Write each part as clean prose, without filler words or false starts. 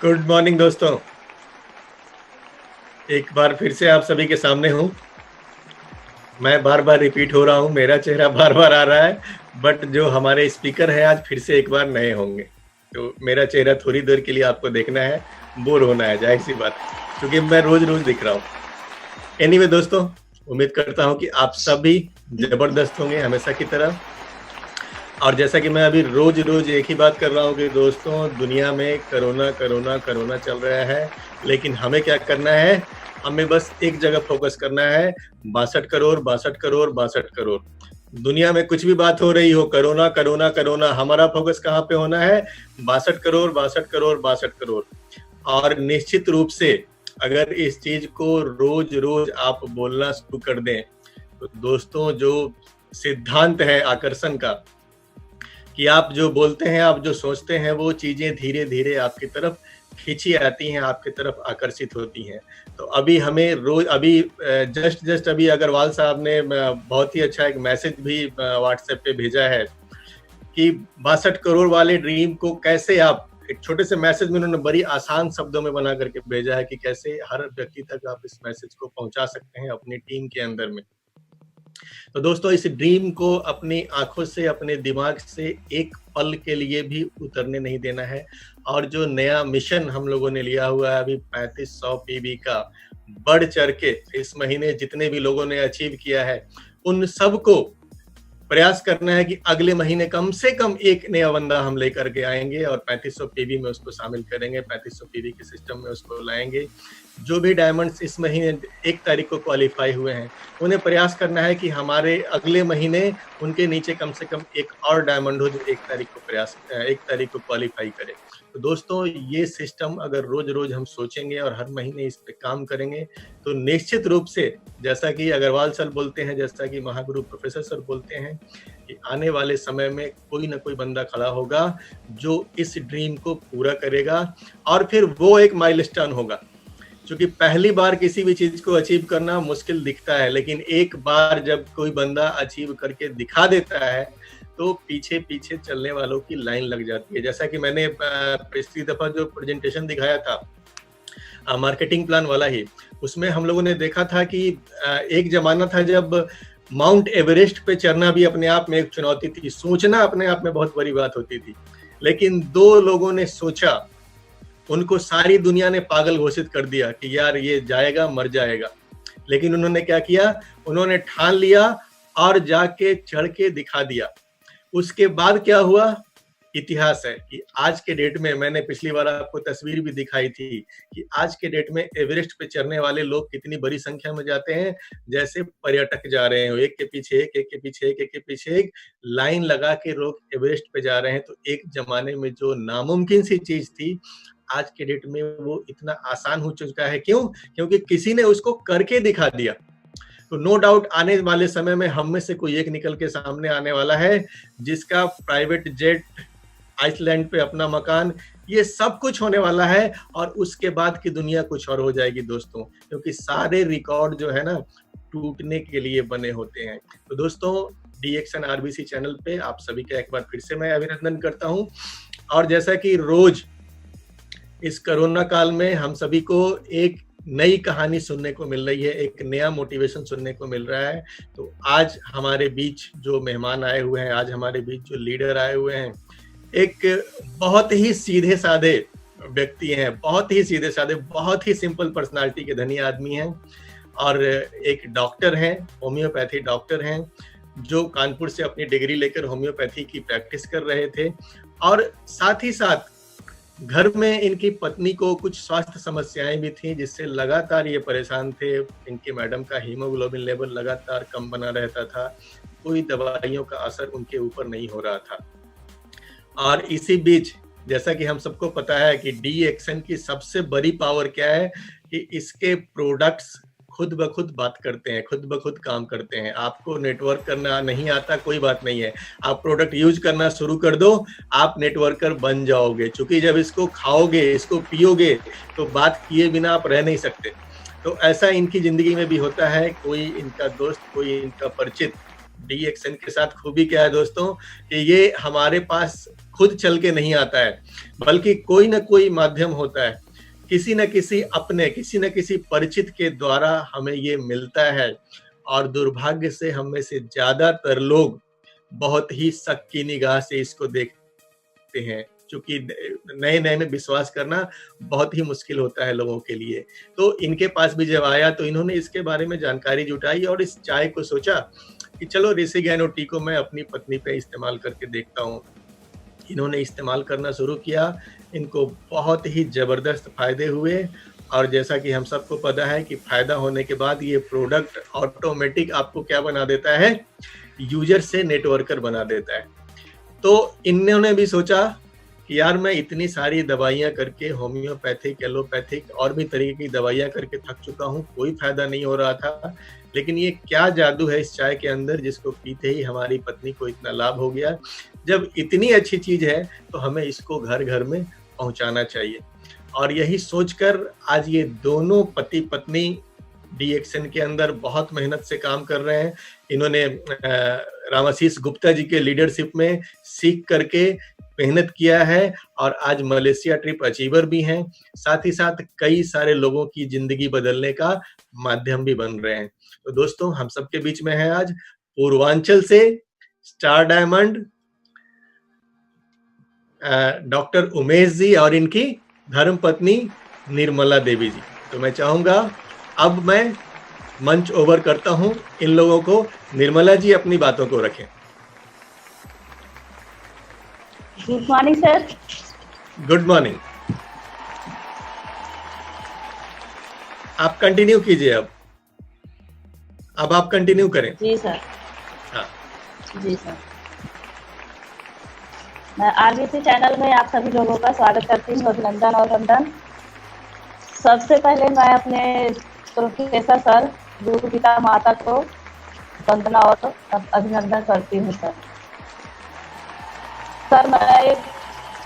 Good morning दोस्तों। एक बार फिर से आप सभी के सामने हूँ। मैं बार बार रिपीट हो रहा हूँ, मेरा चेहरा बार बार आ रहा है, बट जो हमारे स्पीकर हैं आज फिर से एक बार नए होंगे, तो मेरा चेहरा थोड़ी देर के लिए आपको देखना है, बोर होना है, जाहिर सी बात है, क्योंकि मैं रोज रोज दिख रहा हूँ। एनीवे दोस्तों, उम्मीद करता हूँ कि आप सभी जबरदस्त होंगे हमेशा की तरह। और जैसा कि मैं अभी रोज रोज एक ही बात कर रहा हूँ कि दोस्तों, दुनिया में कोरोना कोरोना कोरोना चल रहा है, लेकिन हमें क्या करना है? हमें बस एक जगह फोकस करना है, 62 करोड़ 62 करोड़ 62 करोड़। दुनिया में कुछ भी बात हो रही हो, कोरोना कोरोना कोरोना, हमारा फोकस कहाँ पे होना है? 62 करोड़ 62 करोड़ 62 करोड़। और निश्चित रूप से अगर इस चीज को रोज रोज आप बोलना शुरू कर दें, तो दोस्तों, जो सिद्धांत है आकर्षण का, कि आप जो बोलते हैं, आप जो सोचते हैं, वो चीजें धीरे धीरे आपकी तरफ खींची आती हैं, आपकी तरफ आकर्षित होती हैं। तो अभी हमें रोज अभी जस्ट अभी अग्रवाल साहब ने बहुत ही अच्छा एक मैसेज भी व्हाट्सएप पे भेजा है कि 62 करोड़ वाले ड्रीम को कैसे आप, एक छोटे से मैसेज में उन्होंने बड़ी आसान शब्दों में बना करके भेजा है कि कैसे हर व्यक्ति तक आप इस मैसेज को पहुंचा सकते हैं अपनी टीम के अंदर में। तो दोस्तों, इस ड्रीम को अपनी आंखों से, अपने दिमाग से एक पल के लिए भी उतरने नहीं देना है। और जो नया मिशन हम लोगों ने लिया हुआ है अभी 3500 पीबी का, बढ़ चढ़ के इस महीने जितने भी लोगों ने अचीव किया है, उन सबको प्रयास करना है कि अगले महीने कम से कम एक नया बंदा हम लेकर के आएंगे और 3500 पीबी में उसको शामिल करेंगे, 3500 पीबी के सिस्टम में उसको लाएंगे। जो भी डायमंड्स इस महीने 1 तारीख को क्वालिफाई हुए हैं, उन्हें प्रयास करना है कि हमारे अगले महीने उनके नीचे कम से कम एक और डायमंड हो जो 1 तारीख को क्वालिफाई करे। तो दोस्तों, ये सिस्टम अगर रोज रोज हम सोचेंगे और हर महीने इस पे काम करेंगे, तो निश्चित रूप से, जैसा कि अग्रवाल सर बोलते हैं, जैसा कि महागुरु प्रोफेसर सर बोलते हैं, कि आने वाले समय में कोई ना कोई बंदा खड़ा होगा जो इस ड्रीम को पूरा करेगा, और फिर वो एक माइलस्टोन होगा। क्योंकि पहली बार किसी भी चीज को अचीव करना मुश्किल दिखता है, लेकिन एक बार जब कोई बंदा अचीव करके दिखा देता है, तो पीछे पीछे चलने वालों की लाइन लग जाती है। जैसा कि मैंने पिछली दफा जो प्रेजेंटेशन दिखाया था मार्केटिंग प्लान वाला ही, उसमें हम लोगों ने देखा था कि एक जमाना था जब माउंट एवरेस्ट पे चढ़ना भी अपने आप में एक चुनौती थी, सोचना अपने आप में बहुत बड़ी बात होती थी। लेकिन 2 लोगों ने सोचा, उनको सारी दुनिया ने पागल घोषित कर दिया कि यार ये जाएगा, मर जाएगा। लेकिन उन्होंने क्या किया? उन्होंने ठान लिया और जाके चढ़ के दिखा दिया। उसके बाद क्या हुआ? इतिहास है कि आज के डेट में, मैंने पिछली बार आपको तस्वीर भी दिखाई थी कि आज के डेट में एवरेस्ट पे चढ़ने वाले लोग कितनी बड़ी संख्या में जाते हैं, जैसे पर्यटक जा रहे हैं, एक के पीछे एक, एक के पीछे एक, एक के पीछे एक, लाइन लगा के लोग एवरेस्ट पे जा रहे हैं। तो एक जमाने में जो नामुमकिन सी चीज थी, आज के डेट में वो इतना आसान हो चुका है। क्यों? क्योंकि किसी ने उसको करके दिखा दिया। तो नो डाउट आने वाले समय में हम में से कोई एक निकल के सामने आने वाला है, जिसका प्राइवेट जेट, आइसलैंड पे अपना मकान, ये सब कुछ होने वाला है। और उसके बाद की दुनिया कुछ और हो जाएगी दोस्तों, क्योंकि सारे रिकॉर्ड जो है ना, टूटने के लिए बने होते हैं। तो दोस्तों, डीएक्सन आरबीसी चैनल पे आप सभी का एक बार फिर से मैं अभिनंदन करता हूँ। और जैसा कि रोज इस कोरोना काल में हम सभी को एक नई कहानी सुनने को मिल रही है, एक नया मोटिवेशन सुनने को मिल रहा है। तो आज हमारे बीच जो मेहमान आए हुए हैं, आज हमारे बीच जो लीडर आए हुए हैं, एक बहुत ही सीधे साधे व्यक्ति हैं, बहुत ही सीधे साधे, बहुत ही सिंपल पर्सनालिटी के धनी आदमी हैं, और एक डॉक्टर हैं, होम्योपैथी डॉक्टर हैं, जो कानपुर से अपनी डिग्री लेकर होम्योपैथी की प्रैक्टिस कर रहे थे। और साथ ही साथ घर में इनकी पत्नी को कुछ स्वास्थ्य समस्याएं भी थी, जिससे लगातार ये परेशान थे। इनके मैडम का हीमोग्लोबिन लेवल लगातार कम बना रहता था, कोई दवाइयों का असर उनके ऊपर नहीं हो रहा था। और इसी बीच, जैसा कि हम सबको पता है कि डीएक्सन की सबसे बड़ी पावर क्या है, कि इसके प्रोडक्ट्स खुद ब खुद बात करते हैं, खुद ब खुद काम करते हैं। आपको नेटवर्क करना नहीं आता, कोई बात नहीं है, आप प्रोडक्ट यूज करना शुरू कर दो, आप नेटवर्कर बन जाओगे। क्योंकि जब इसको खाओगे, इसको पियोगे, तो बात किए बिना आप रह नहीं सकते। तो ऐसा इनकी जिंदगी में भी होता है, कोई इनका दोस्त, कोई इनका परिचित। डीएक्सन के साथ खूबी क्या है दोस्तों, कि ये हमारे पास खुद चल के नहीं आता है, बल्कि कोई ना कोई माध्यम होता है किसी न किसी अपने, किसी न किसी परिचित के द्वारा हमें ये मिलता है, और दुर्भाग्य से हम में से ज़्यादातर लोग बहुत ही शक की निगाह से इसको देखते हैं, क्योंकि नए-नए में विश्वास करना बहुत ही मुश्किल होता है लोगों के लिए। तो इनके पास भी जब आया तो इन्होंने इसके बारे में जानकारी जुटाई और इस चाय को सोचा कि चलो रेसिगैनो टी को मैं अपनी पत्नी पे इस्तेमाल करके देखता हूँ। इन्होंने इस्तेमाल करना शुरू किया, इनको बहुत ही ज़बरदस्त फ़ायदे हुए, और जैसा कि हम सबको पता है कि फ़ायदा होने के बाद ये प्रोडक्ट ऑटोमेटिक आपको क्या बना देता है, यूज़र से नेटवर्कर बना देता है। तो इन्होंने भी सोचा कि यार मैं इतनी सारी दवाइयाँ करके, होम्योपैथिक, एलोपैथिक और भी तरीके की दवाइयाँ करके थक चुका हूँ, कोई फ़ायदा नहीं हो रहा था। लेकिन ये क्या जादू है इस चाय के अंदर जिसको पीते ही हमारी पत्नी को इतना लाभ हो गया। जब इतनी अच्छी चीज़ है तो हमें इसको घर-घर में पहुँचाना चाहिए। और यही सोचकर आज ये दोनों पति-पत्नी डीएक्सएन के अंदर बहुत मेहनत से काम कर रहे हैं। इन्होंने रामाशीष गुप्ता जी के लीडरशिप में सीख करके मेहनत किया है और आज मलेशिया ट्रिप अचीवर भी हैं। साथ ही साथ कई सारे लोगों की ज़िंदगी बदलने का माध्यम भी बन रहे हैं। तो दोस्तों, हम सबके बीच में है आज पूर्वांचल से star diamond doctor Umesh ji और इनकी धर्मपत्नी निर्मला देवी जी। तो मैं चाहूँगा अब मैं मंच ओवर करता हूँ इन लोगों को। निर्मला जी अपनी बातों को रखें। Good morning sir. Good morning. आप कंटिन्यू कीजिए। अब आप कंटिन्यू करें। जी सर। हाँ जी सर। मैं आरबीसी चैनल में आप सभी लोगों का स्वागत करती हूँ। अभिनंदन और वंदन। सबसे पहले मैं अपने प्रोफेसर सर गुरु पिता माता को वंदना और अभिनंदन करती हूँ सर। सर मैं एक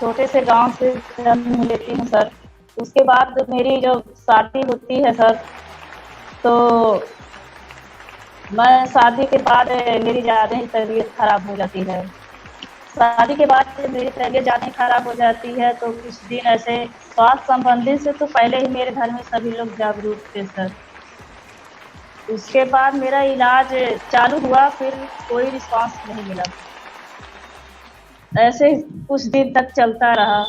छोटे से गांव से जन्म लेती हूँ सर। उसके बाद मेरी जो शादी होती है सर, तो मैं शादी के बाद मेरी ज़्यादा ही तबीयत खराब हो जाती है। शादी के बाद मेरी तबीयत ज़्यादा ही खराब हो जाती है तो कुछ दिन ऐसे स्वास्थ्य संबंधित से तो पहले ही मेरे घर में सभी लोग जागरूक थे सर। उसके बाद मेरा इलाज चालू हुआ, फिर कोई रिस्पांस नहीं मिला। ऐसे कुछ दिन तक चलता रहा,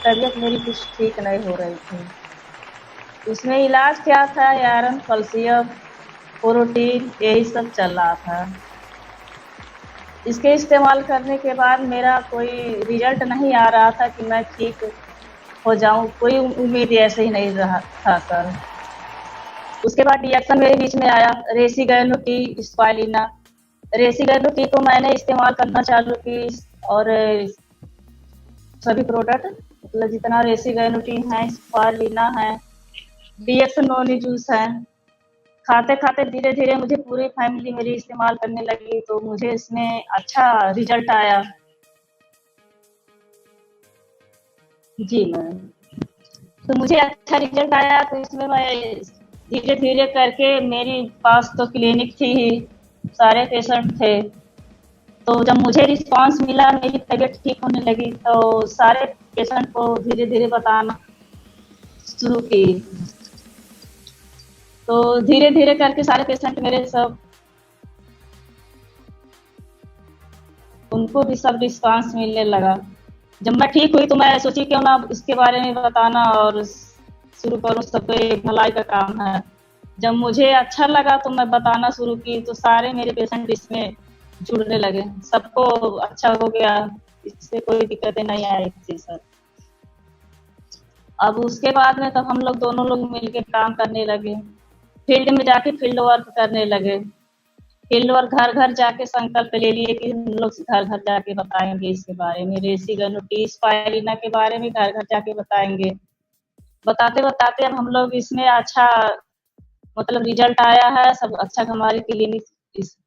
तबीयत मेरी कुछ ठीक नहीं हो रही थी। उसमें इलाज क्या था, आयरन, कैल्शियम, प्रोटीन, यही सब चल रहा था। इसके इस्तेमाल करने के बाद मेरा कोई रिजल्ट नहीं आ रहा था कि मैं ठीक हो जाऊं, कोई उम्मीद ऐसे ही नहीं रहा था सर। उसके बाद डीएक्सएन मेरे बीच में आया, रेसिगैनो टी, स्पाइलिना। रेसिगैनो टी को मैंने इस्तेमाल करना चालू की और सभी प्रोडक्ट मतलब जितना रेसिगैनो टी है, स्पाइलिना है, डीएक्सएन नोनी जूस है, खाते खाते धीरे धीरे मुझे पूरी फैमिली मेरी इस्तेमाल करने लगी तो मुझे इसमें अच्छा रिजल्ट आया। जी मैम, तो मुझे अच्छा रिजल्ट आया तो इसमें मैं धीरे धीरे करके, मेरी पास तो क्लिनिक थी ही, सारे पेशेंट थे, तो जब मुझे रिस्पांस मिला, मेरी तबीयत ठीक होने लगी तो सारे पेशेंट को धीरे धीरे बताना शुरू की। तो धीरे धीरे करके सारे पेशेंट मेरे सब, उनको भी सब रिस्पांस मिलने लगा। जब मैं ठीक हुई तो मैं सोची क्यों ना इसके बारे में बताना और शुरू करूँ, सबके भलाई का काम है। जब मुझे अच्छा लगा तो मैं बताना शुरू की तो सारे मेरे पेशेंट इसमें जुड़ने लगे, सबको अच्छा हो गया, इससे कोई दिक्कतें नहीं आई थी सर। अब उसके बाद में तब हम लोग दोनों लोग मिलके काम करने लगे, फील्ड में जाके फील्ड वर्क करने लगे। फील्ड वर्क घर घर जाके संकल्प ले लिए कि हम लोग घर घर जाके बताएंगे इसके बारे में, रेसिगैनो टी, स्पाइलिना के बारे में घर घर जाके बताएंगे। बताते बताते अब हम लोग इसमें अच्छा मतलब रिजल्ट आया है, सब अच्छा। हमारी क्लिनिक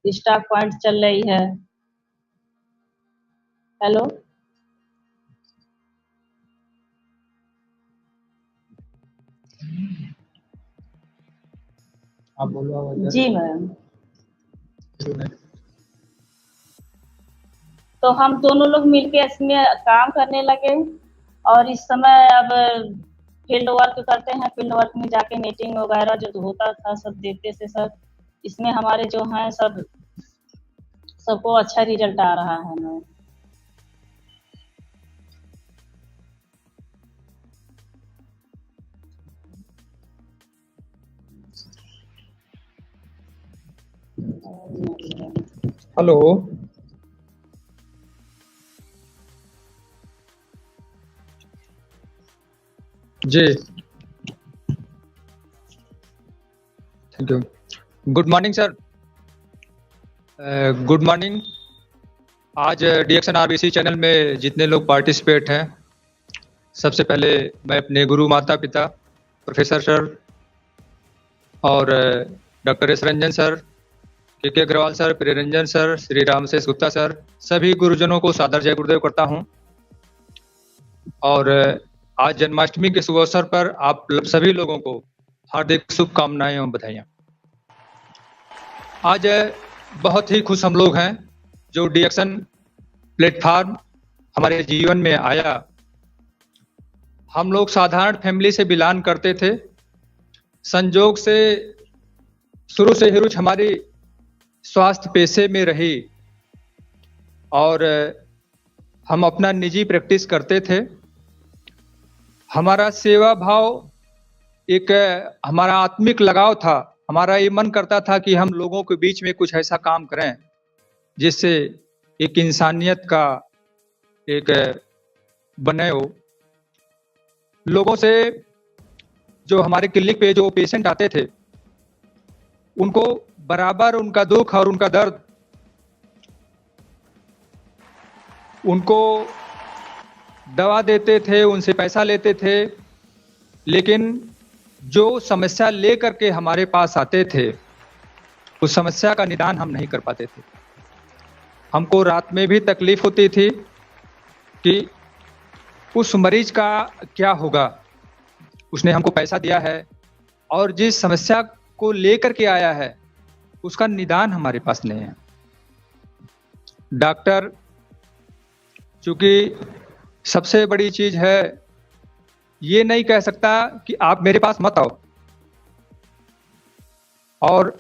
स्टॉक पॉइंट चल रही है। हेलो, आप बोलो। जी मैम। तो हम दोनों लोग मिलके इसमें काम करने लगे और इस समय अब फील्ड वर्क करते हैं, फील्ड वर्क में जाके मीटिंग वगैरह जो होता था सब देखते थे सर। इसमें हमारे जो हैं सबको अच्छा रिजल्ट आ रहा है मैम। हेलो। जी, thank you. Good morning sir. Good morning. आज डीएक्शन आरबीसी चैनल में जितने लोग पार्टिसिपेट हैं, सबसे पहले मैं अपने गुरु माता पिता प्रोफेसर सर और doctor S Ranjan sir, K Agarwal sir, Priyaranjan sir, Shri Ramshesh Gupta sir, सभी गुरुजनों को सादर जय गुरुदेव करता हूं। और आज जन्माष्टमी के शुभ अवसर पर आप सभी लोगों को हार्दिक शुभकामनाएं एवं बधाइयाँ। आज बहुत ही खुश हम लोग हैं जो डीएक्शन प्लेटफार्म हमारे जीवन में आया। हम लोग साधारण फैमिली से बिलोंग करते थे। संजोग से शुरू से ही रुचि हमारी स्वास्थ्य पेशे में रही और हम अपना निजी प्रैक्टिस करते थे। हमारा सेवा भाव एक हमारा आत्मिक लगाव था। हमारा ये मन करता था कि हम लोगों के बीच में कुछ ऐसा काम करें जिससे एक इंसानियत का एक बने हो। लोगों से जो हमारे क्लिनिक पे जो पेशेंट आते थे उनको बराबर उनका दुख और उनका दर्द उनको दवा देते थे, उनसे पैसा लेते थे, लेकिन जो समस्या लेकर के हमारे पास आते थे उस समस्या का निदान हम नहीं कर पाते थे। हमको रात में भी तकलीफ होती थी कि उस मरीज का क्या होगा। उसने हमको पैसा दिया है और जिस समस्या को लेकर के आया है उसका निदान हमारे पास नहीं है। डॉक्टर चूंकि सबसे बड़ी चीज है, ये नहीं कह सकता कि आप मेरे पास मत आओ। और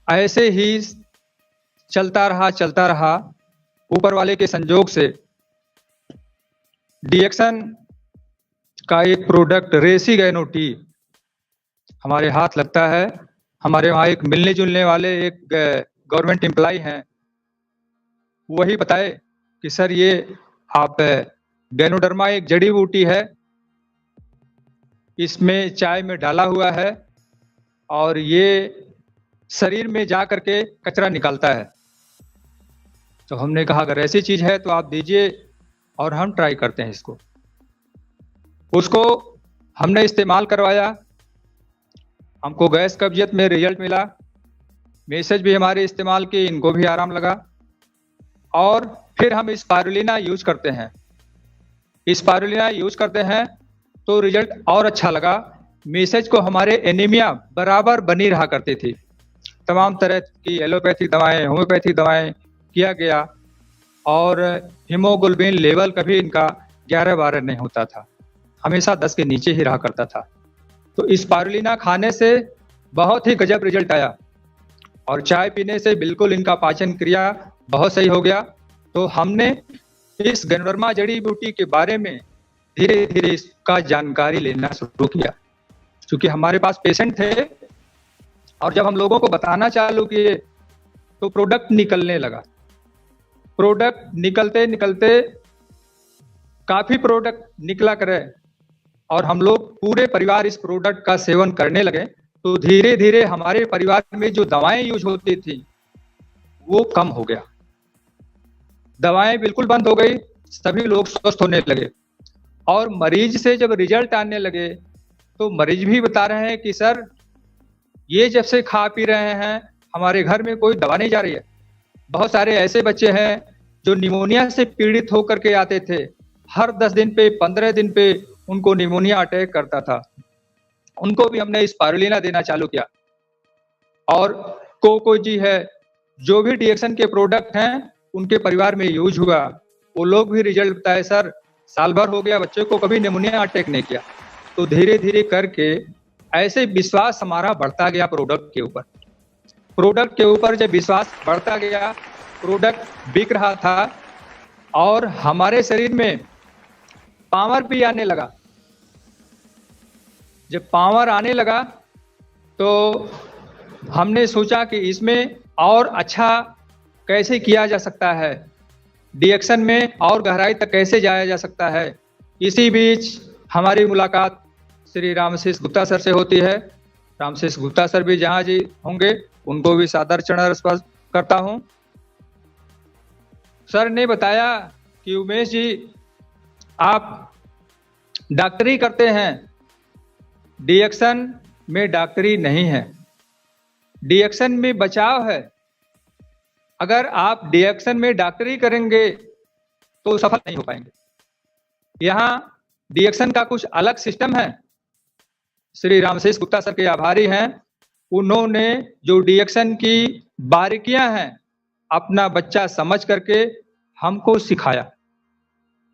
ऐसे ही चलता रहा ऊपर वाले के संजोग से डीएक्शन का एक प्रोडक्ट रेसी गैनो टी हमारे हाथ लगता है। हमारे वहाँ एक मिलने जुलने वाले एक गवर्नमेंट एम्प्लॉय हैं, वही बताए कि सर ये आप गैनोडर्मा एक जड़ी बूटी है, इसमें चाय में डाला हुआ है और ये शरीर में जा करके कचरा निकालता है। तो हमने कहा अगर ऐसी चीज है तो आप दीजिए और हम ट्राई करते हैं इसको। उसको हमने इस्तेमाल करवाया, हमको गैस कब्जियत में रिजल्ट मिला। मैसेज भी हमारे इस्तेमाल की, इनको भी आराम लगा। और फिर हम स्पारुलिना यूज करते हैं। स्पारुलिना यूज करते हैं तो रिजल्ट और अच्छा लगा। मैसेज को हमारे एनीमिया बराबर बनी रहा करती थी। तमाम तरह की एलोपैथिक दवाएं, होम्योपैथिक दवाएं किया गया और हीमोग्लोबिन लेवल कभी इनका 11-12 नहीं होता था, हमेशा 10 के नीचे ही रहा करता था। तो स्पारुलिना खाने से बहुत ही गजब रिजल्ट आया और चाय पीने से बिल्कुल इनका पाचन क्रिया बहुत सही हो गया। तो हमने इस गैनोडर्मा जड़ी बूटी के बारे में धीरे धीरे इसका जानकारी लेना शुरू किया। क्योंकि हमारे पास पेशेंट थे और जब हम लोगों को बताना चालू किए तो प्रोडक्ट निकलने लगा। प्रोडक्ट निकलते निकलते काफी प्रोडक्ट निकला करे और हम लोग पूरे परिवार इस प्रोडक्ट का सेवन करने लगे। तो धीरे धीरे हमारे परिवार में जो दवाएं यूज होती थी वो कम हो गया, दवाएं बिल्कुल बंद हो गई, सभी लोग स्वस्थ होने लगे। और मरीज से जब रिजल्ट आने लगे तो मरीज भी बता रहे हैं कि सर ये जब से खा पी रहे हैं हमारे घर में कोई दवा नहीं जा रही है। बहुत सारे ऐसे बच्चे हैं जो निमोनिया से पीड़ित होकर के आते थे, हर 10 दिन पे 15 दिन पे उनको निमोनिया अटैक करता था। उनको भी हमने स्पारुलिना देना चालू किया। और कोको जी है, जो भी डीएक्शन के प्रोडक्ट हैं उनके परिवार में यूज हुआ, वो लोग भी रिजल्ट बताए सर साल भर हो गया बच्चे को कभी निमोनिया अटैक नहीं किया। तो धीरे धीरे करके ऐसे विश्वास हमारा बढ़ता गया प्रोडक्ट के ऊपर। प्रोडक्ट के ऊपर जब विश्वास बढ़ता गया, प्रोडक्ट बिक रहा था और हमारे शरीर में पावर भी आने लगा। जब पावर आने लगा तो हमने सोचा कि इसमें और अच्छा कैसे किया जा सकता है, डिएक्शन में और गहराई तक कैसे जाया जा सकता है। इसी बीच हमारी मुलाकात श्री रामशेष गुप्ता सर से होती है। रामशेष गुप्ता सर भी जहाँ जी होंगे उनको भी सादर चरण स्पर्श करता हूँ। सर ने बताया कि उमेश जी आप डॉक्टरी करते हैं, डिएक्शन में डॉक्टरी नहीं है, डिएक्शन में बचाव है। अगर आप डिएक्शन में डॉक्टरी करेंगे तो सफल नहीं हो पाएंगे। यहाँ डिएक्शन का कुछ अलग सिस्टम है। श्री रामशेष गुप्ता सर के आभारी हैं। उन्होंने जो डिएक्शन की बारीकियां हैं अपना बच्चा समझ करके हमको सिखाया,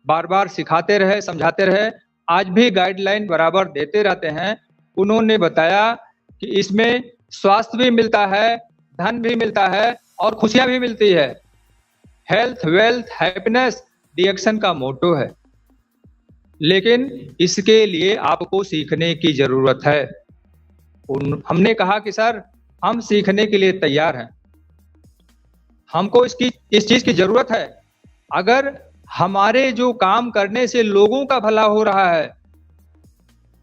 बार बार सिखाते रहे, समझाते रहे, आज भी गाइडलाइन बराबर देते रहते हैं। उन्होंने बताया कि इसमें स्वास्थ्य भी मिलता है, धन भी मिलता है और खुशियां भी मिलती है। हेल्थ, वेल्थ, हैप्पीनेस डिएक्शन का मोटो है, लेकिन इसके लिए आपको सीखने की जरूरत है। हमने कहा कि सर हम सीखने के लिए तैयार हैं, हमको इस चीज की जरूरत है। अगर हमारे जो काम करने से लोगों का भला हो रहा है,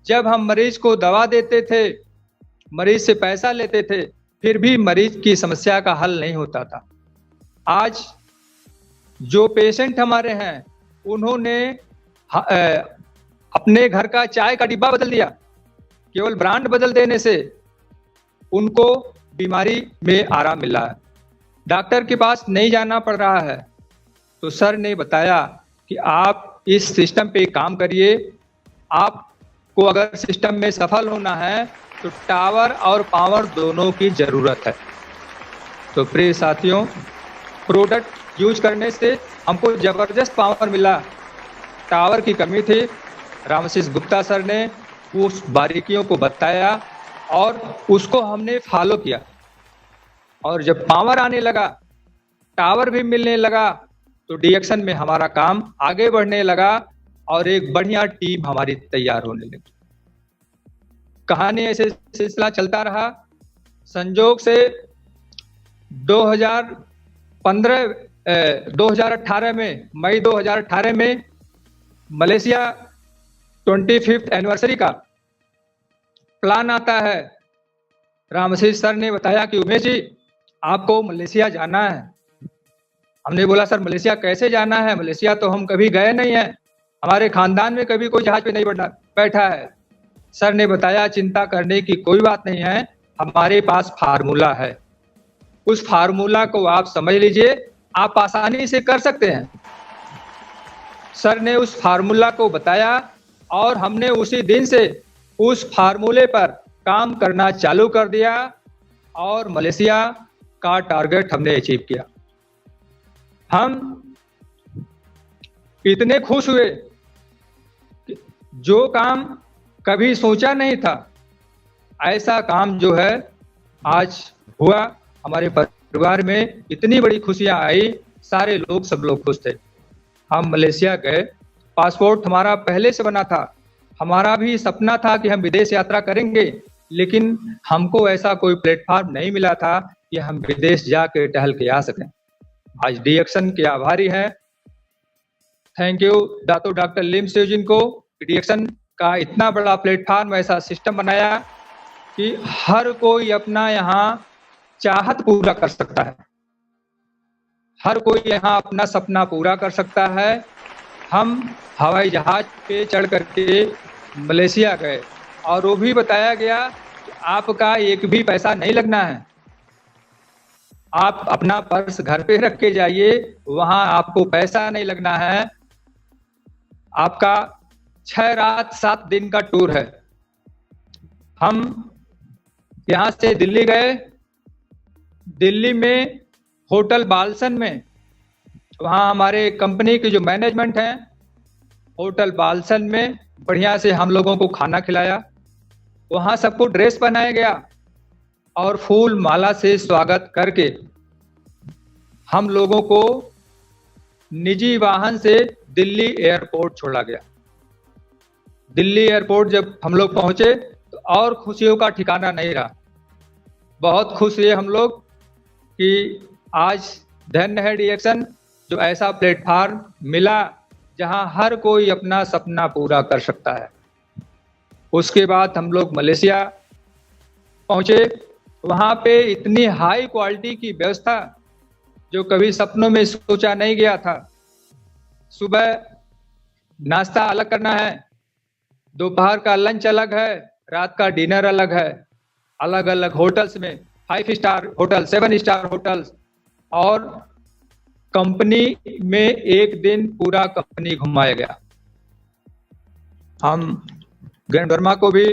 जब हम मरीज को दवा देते थे, मरीज से पैसा लेते थे, फिर भी मरीज की समस्या का हल नहीं होता था। आज जो पेशेंट हमारे हैं उन्होंने अपने घर का चाय का डिब्बा बदल दिया, केवल ब्रांड बदल देने से उनको बीमारी में आराम मिला है, डॉक्टर के पास नहीं जाना पड़ रहा है। तो सर ने बताया कि आप इस सिस्टम पे काम करिए। आपको अगर सिस्टम में सफल होना है तो टावर और पावर दोनों की जरूरत है। तो प्रिय साथियों, प्रोडक्ट यूज करने से हमको जबरदस्त पावर मिला, टावर की कमी थी। रामशेष गुप्ता सर ने उस बारीकियों को बताया और उसको हमने फॉलो किया, और जब पावर आने लगा, टावर भी मिलने लगा, तो डिएक्शन में हमारा काम आगे बढ़ने लगा और एक बढ़िया टीम हमारी तैयार होने लगी। कहानी ऐसे सिलसिला चलता रहा। संजोग से 2018 में, मई 2018 में मलेशिया 25th एनिवर्सरी का प्लान आता है। रामशेष सर ने बताया कि उमेश जी आपको मलेशिया जाना है। हमने बोला सर मलेशिया कैसे जाना है, मलेशिया तो हम कभी गए नहीं हैं, हमारे खानदान में कभी कोई जहाज पे नहीं बैठा है। सर ने बताया चिंता करने की कोई बात नहीं है, हमारे पास फार्मूला है, उस फार्मूला को आप समझ लीजिए, आप आसानी से कर सकते हैं। सर ने उस फार्मूला को बताया और हमने उसी दिन से उस फार्मूले पर काम करना चालू कर दिया और मलेशिया का टारगेट हमने अचीव किया। हम इतने खुश हुए कि जो काम कभी सोचा नहीं था, ऐसा काम जो है आज हुआ। हमारे परिवार में इतनी बड़ी खुशियां आई, सारे लोग, सब लोग खुश थे। हम मलेशिया गए, पासपोर्ट हमारा पहले से बना था, हमारा भी सपना था कि हम विदेश यात्रा करेंगे, लेकिन हमको ऐसा कोई प्लेटफॉर्म नहीं मिला था कि हम विदेश जाके टहल के आ सकें। आज डिएक्शन के आभारी हैं। थैंक यू दातो डॉक्टर लिम सेजिन को, डिएक्शन का इतना बड़ा प्लेटफॉर्म, ऐसा सिस्टम बनाया कि हर कोई अपना यहाँ चाहत पूरा कर सकता है, हर कोई यहाँ अपना सपना पूरा कर सकता है। हम हवाई जहाज पे चढ़ करके मलेशिया गए और वो भी बताया गया कि आपका एक भी पैसा नहीं लगना है, आप अपना पर्स घर पे रख के जाइए, वहां आपको पैसा नहीं लगना है। आपका 6 रात 7 दिन का टूर है। हम यहाँ से दिल्ली गए, दिल्ली में होटल बालसन में, वहाँ हमारे कंपनी की जो मैनेजमेंट है, होटल बालसन में बढ़िया से हम लोगों को खाना खिलाया, वहाँ सबको ड्रेस पहनाया गया और फूल माला से स्वागत करके हम लोगों को निजी वाहन से दिल्ली एयरपोर्ट छोड़ा गया। दिल्ली एयरपोर्ट जब हम लोग पहुंचे तो और खुशियों का ठिकाना नहीं रहा। बहुत खुश हुए हम लोग कि आज धन्य है DXN, जो ऐसा प्लेटफार्म मिला जहां हर कोई अपना सपना पूरा कर सकता है। उसके बाद हम लोग मलेशिया पहुंचे, वहां पे इतनी हाई क्वालिटी की व्यवस्था जो कभी सपनों में सोचा नहीं गया था। सुबह नाश्ता अलग करना है, दोपहर का लंच अलग है, रात का डिनर अलग है। अलग अलग होटल्स में 5 स्टार होटल, 7 स्टार होटल्स, और कंपनी में एक दिन पूरा कंपनी घुमाया गया। हम गैंग वर्मा को भी,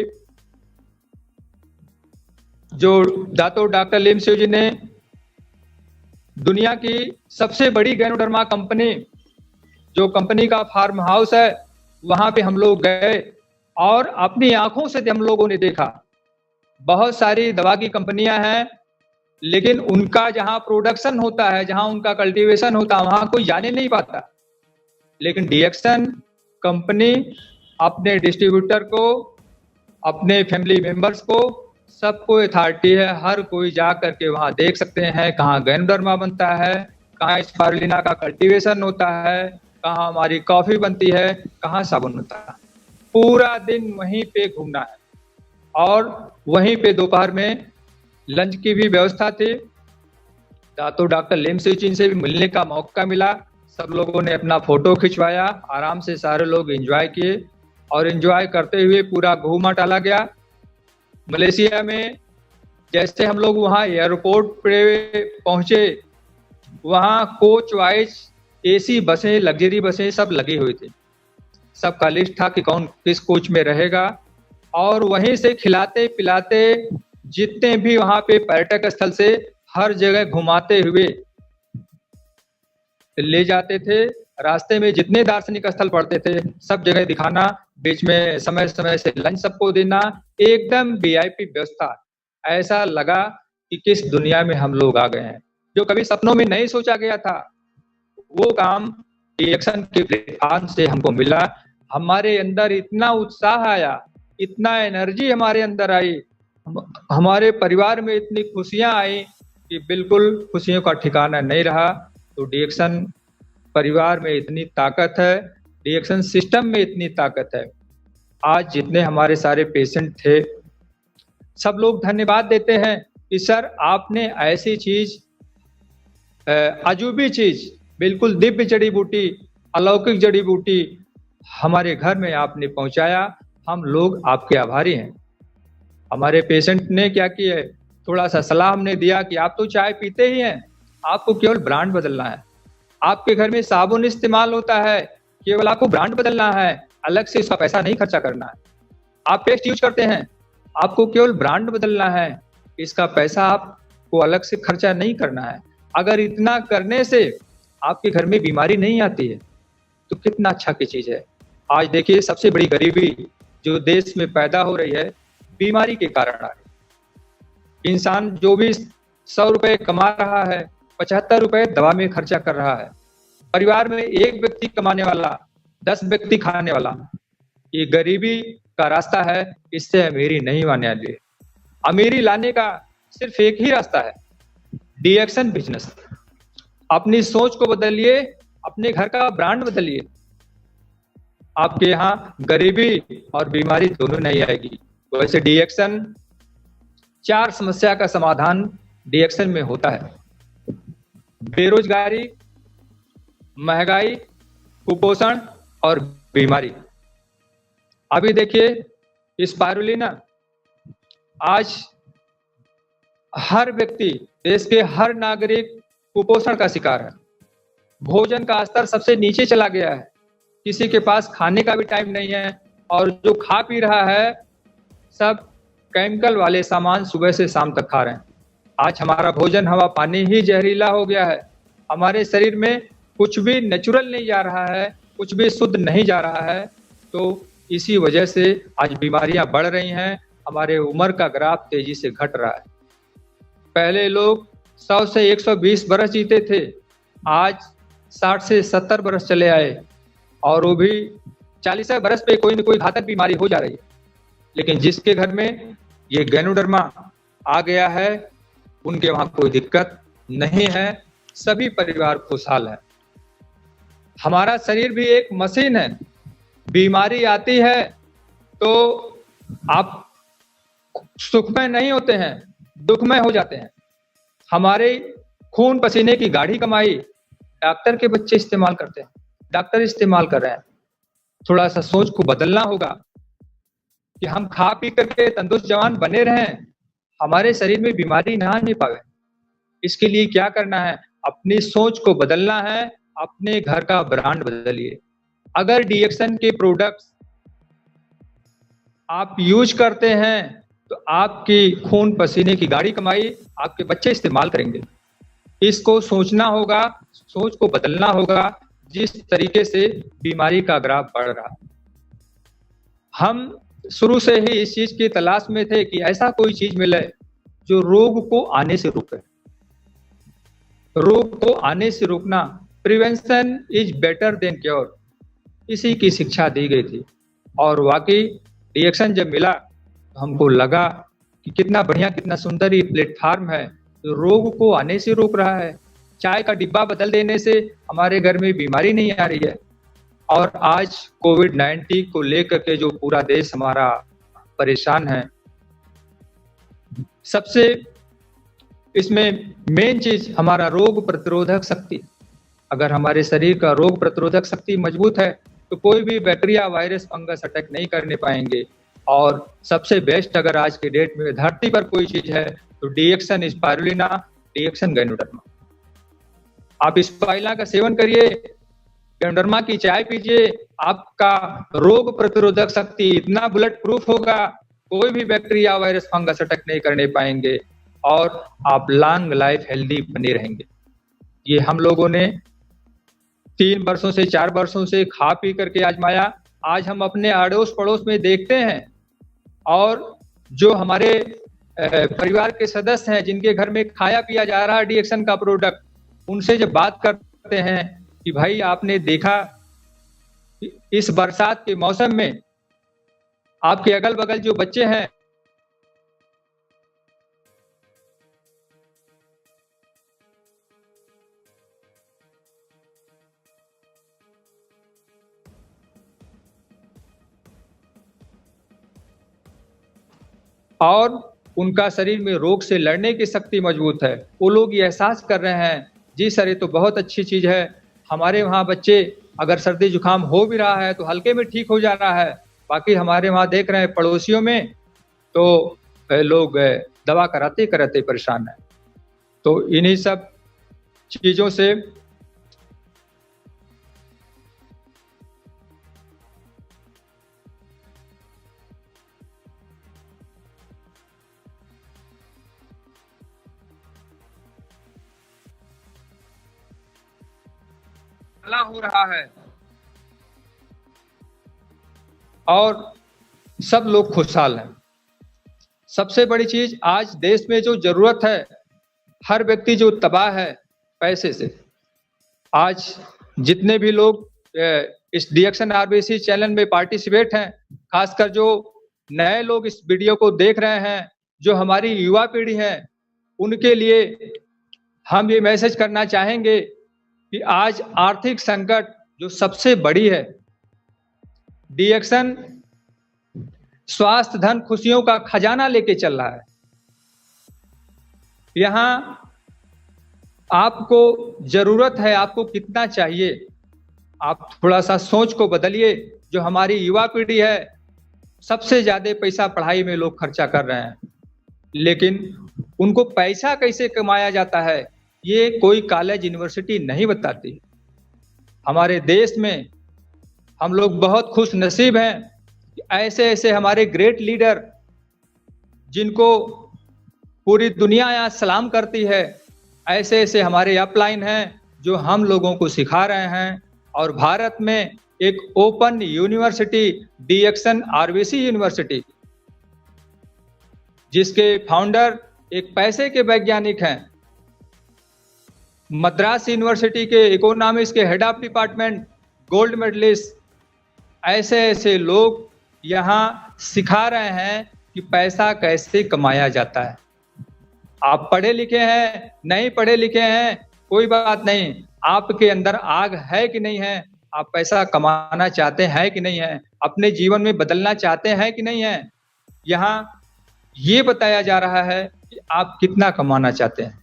जो दातो डॉक्टर लिम सिउ जी ने दुनिया की सबसे बड़ी गैनोडर्मा कंपनी, जो कंपनी का फार्म हाउस है, वहां पे हम लोग गए और अपनी आंखों से हम लोगों ने देखा। बहुत सारी दवा की कंपनियां हैं, लेकिन उनका जहां प्रोडक्शन होता है, जहां उनका कल्टीवेशन होता है, वहां कोई जाने नहीं पाता। लेकिन DXN कंपनी अपने डिस्ट्रीब्यूटर को, अपने फैमिली मेंबर्स को, सबको अथॉरिटी है, हर कोई जा करके वहां देख सकते हैं कहाँ गैनोडर्मा बनता है, कहाँ स्पारुलिना का कल्टीवेशन होता है, कहाँ हमारी कॉफी बनती है, कहाँ साबुन होता है। पूरा दिन वहीं पे घूमना है। और वहीं पे दोपहर में लंच की भी व्यवस्था थी। दातो डॉक्टर लिम सिउ जी से भी मिलने का मौका मिला। सब लोगों ने अपना फोटो खिंचवाया, आराम से सारे लोग एंजॉय किए और एंजॉय करते हुए पूरा घूमा टाला गया। मलेशिया में जैसे हम लोग वहाँ एयरपोर्ट पे पहुँचे, वहाँ कोच वाइज AC बसें, लग्जरी बसें सब लगी हुई थी। सबका लिस्ट था कि कौन किस कोच में रहेगा, और वहीं से खिलाते पिलाते जितने भी वहाँ पे पर्यटक स्थल से हर जगह घुमाते हुए ले जाते थे। रास्ते में जितने दार्शनिक स्थल पड़ते थे सब जगह दिखाना, बीच में समय समय से लंच सबको देना, एकदम VIP व्यवस्था। ऐसा लगा कि किस दुनिया में हम लोग आ गए हैं, जो कभी सपनों में नहीं सोचा गया था। वो काम DXN के प्लेटफॉर्म से हमको मिला। हमारे अंदर इतना उत्साह आया, इतना एनर्जी हमारे अंदर आई, हमारे परिवार में इतनी खुशियां आई कि बिल्कुल खुशियों का ठिकाना नहीं रहा। तो DXN परिवार में इतनी ताकत है, DXN सिस्टम में इतनी ताकत है। आज जितने हमारे सारे पेशेंट थे, सब लोग धन्यवाद देते हैं कि सर आपने ऐसी चीज, अजूबी चीज, बिल्कुल दिव्य जड़ी बूटी, अलौकिक जड़ी बूटी हमारे घर में आपने पहुंचाया। हम लोग आपके आभारी हैं। हमारे पेशेंट ने क्या किया है, थोड़ा सा सलाह हमने दिया कि आप तो चाय पीते ही हैं, आपको केवल ब्रांड बदलना है। आपके घर में साबुन इस्तेमाल होता है, केवल आपको ब्रांड बदलना है, अलग से इसका पैसा नहीं खर्चा करना है। आप पेस्ट यूज करते हैं, आपको केवल ब्रांड बदलना है, इसका पैसा आपको अलग से खर्चा नहीं करना है। अगर इतना करने से आपके घर में बीमारी नहीं आती है तो कितना अच्छा की चीज है। आज देखिए सबसे बड़ी गरीबी जो देश में पैदा हो रही है, बीमारी के कारण आ रही। इंसान जो भी 100 रुपए कमा रहा है, 75 रुपए दवा में खर्चा कर रहा है। परिवार में एक व्यक्ति कमाने वाला, 10 व्यक्ति खाने वाला। ये गरीबी का रास्ता है, इससे अमीरी नहीं आने वाली है। अमीरी लाने का सिर्फ एक ही रास्ता है, DXN बिजनेस। अपनी सोच को बदलिए, अपने घर का ब्रांड बदलिए, आपके यहाँ गरीबी और बीमारी दोनों नहीं आएगी। वैसे DXN 4 समस्या का समाधान DXN में होता है: बेरोजगारी, महंगाई, कुपोषण और बीमारी। अभी देखिए स्पारुलिना, आज हर व्यक्ति, देश के हर नागरिक कुपोषण का शिकार है। भोजन का स्तर सबसे नीचे चला गया है, किसी के पास खाने का भी टाइम नहीं है, और जो खा पी रहा है सब केमिकल वाले सामान सुबह से शाम तक खा रहे हैं। आज हमारा भोजन, हवा, पानी ही जहरीला हो गया है। हमारे शरीर में कुछ भी नेचुरल नहीं जा रहा है, कुछ भी शुद्ध नहीं जा रहा है। तो इसी वजह से आज बीमारियां बढ़ रही हैं, हमारे उम्र का ग्राफ तेजी से घट रहा है। पहले लोग 100 से 120 बरस जीते थे, आज 60 से 70 बरस चले आए और वो भी 40 बरस पे कोई न कोई घातक बीमारी हो जा रही है। लेकिन जिसके घर में ये गैनोडर्मा आ गया है उनके वहां कोई दिक्कत नहीं है, सभी परिवार खुशहाल है। हमारा शरीर भी एक मशीन है, बीमारी आती है तो आप सुखमय नहीं होते हैं, दुखमय हो जाते हैं। हमारे खून पसीने की गाढ़ी कमाई डॉक्टर के बच्चे इस्तेमाल करते हैं, डॉक्टर इस्तेमाल कर रहे हैं। थोड़ा सा सोच को बदलना होगा कि हम खा पी करके तंदुरुस्त जवान बने रहें, हमारे शरीर में बीमारी ना आने पावे। इसके लिए क्या करना है, अपनी सोच को बदलना है, अपने घर का ब्रांड बदलिए। अगर डीएक्सन के प्रोडक्ट्स आप यूज करते हैं तो आपकी खून पसीने की गाढ़ी कमाई आपके बच्चे इस्तेमाल करेंगे। इसको सोचना होगा, सोच को बदलना होगा, जिस तरीके से बीमारी का ग्राफ बढ़ रहा है। हम शुरू से ही इस चीज की तलाश में थे कि ऐसा कोई चीज मिले जो रोग को आने से रोके। रोग को आने से रोकना, prevention is better than cure, इसी की शिक्षा दी गई थी। और वाकई डीएक्सन जब मिला तो हमको लगा कि कितना बढ़िया, कितना सुंदर ये प्लेटफार्म है, तो रोग को आने से रोक रहा है। चाय का डिब्बा बदल देने से हमारे घर में बीमारी नहीं आ रही है। और आज कोविड-19 को लेकर के जो पूरा देश हमारा परेशान है, सबसे इसमें मेन चीज हमारा रोग प्रतिरोधक शक्ति। अगर हमारे शरीर का रोग प्रतिरोधक शक्ति मजबूत है तो कोई भी बैक्टीरिया, वायरस, फंगस अटैक नहीं करने पाएंगे। और सबसे बेस्ट अगर आज के डेट में धरती पर कोई चीज है तो डीएक्सन स्पाइरुलिना, डीएक्सन गैनोडर्मा। आप स्पाइरुलिना का सेवन करिए, गैनोडर्मा की चाय पीजिए, आपका रोग प्रतिरोधक शक्ति इतना बुलेट प्रूफ होगा, कोई भी बैक्टीरिया, वायरस, फंगस अटैक नहीं करने पाएंगे और आप लॉन्ग लाइफ हेल्दी बने रहेंगे। ये हम लोगों ने 3 वर्षों से 4 वर्षों से खा पी करके आजमाया। आज हम अपने अड़ोस पड़ोस में देखते हैं और जो हमारे परिवार के सदस्य हैं जिनके घर में खाया पिया जा रहा है डीएक्सन का प्रोडक्ट, उनसे जब बात करते हैं कि भाई आपने देखा इस बरसात के मौसम में आपके अगल बगल जो बच्चे हैं और उनका शरीर में रोग से लड़ने की शक्ति मजबूत है, वो लोग ये एहसास कर रहे हैं जी सर ये तो बहुत अच्छी चीज है। हमारे वहाँ बच्चे अगर सर्दी जुकाम हो भी रहा है तो हल्के में ठीक हो जा रहा है। बाकी हमारे वहाँ देख रहे हैं पड़ोसियों में तो लोग दवा कराते कराते परेशान हैं। तो इन्हीं सब चीजों से हो रहा है और सब लोग खुशहाल हैं। सबसे बड़ी चीज आज देश में जो जरूरत है, हर व्यक्ति जो तबाह है पैसे से। आज जितने भी लोग इस डीएक्सन आरबीसी चैनल में पार्टिसिपेट हैं, खासकर जो नए लोग इस वीडियो को देख रहे हैं, जो हमारी युवा पीढ़ी है, उनके लिए हम ये मैसेज करना चाहेंगे कि आज आर्थिक संकट जो सबसे बड़ी है, डीएक्सन स्वास्थ्य, धन, खुशियों का खजाना लेके चल रहा है। यहां आपको जरूरत है, आपको कितना चाहिए, आप थोड़ा सा सोच को बदलिए। जो हमारी युवा पीढ़ी है, सबसे ज्यादा पैसा पढ़ाई में लोग खर्चा कर रहे हैं, लेकिन उनको पैसा कैसे कमाया जाता है ये कोई कॉलेज, यूनिवर्सिटी नहीं बताती। हमारे देश में हम लोग बहुत खुश नसीब हैं कि ऐसे ऐसे हमारे ग्रेट लीडर जिनको पूरी दुनिया यहाँ सलाम करती है, ऐसे ऐसे हमारे अपलाइन हैं जो हम लोगों को सिखा रहे हैं। और भारत में एक ओपन यूनिवर्सिटी डीएक्शन आरबीसी यूनिवर्सिटी, जिसके फाउंडर एक पैसे के वैज्ञानिक हैं। मद्रास यूनिवर्सिटी के इकोनॉमिक्स के head of department gold medallist, ऐसे ऐसे लोग यहाँ सिखा रहे हैं कि पैसा कैसे कमाया जाता है। आप पढ़े लिखे हैं, नहीं पढ़े लिखे हैं, कोई बात नहीं, आपके अंदर आग है कि नहीं है, आप पैसा कमाना चाहते हैं कि नहीं है, अपने जीवन में बदलना चाहते हैं कि नहीं है, यहाँ ये बताया जा रहा है कि आप कितना कमाना चाहते हैं।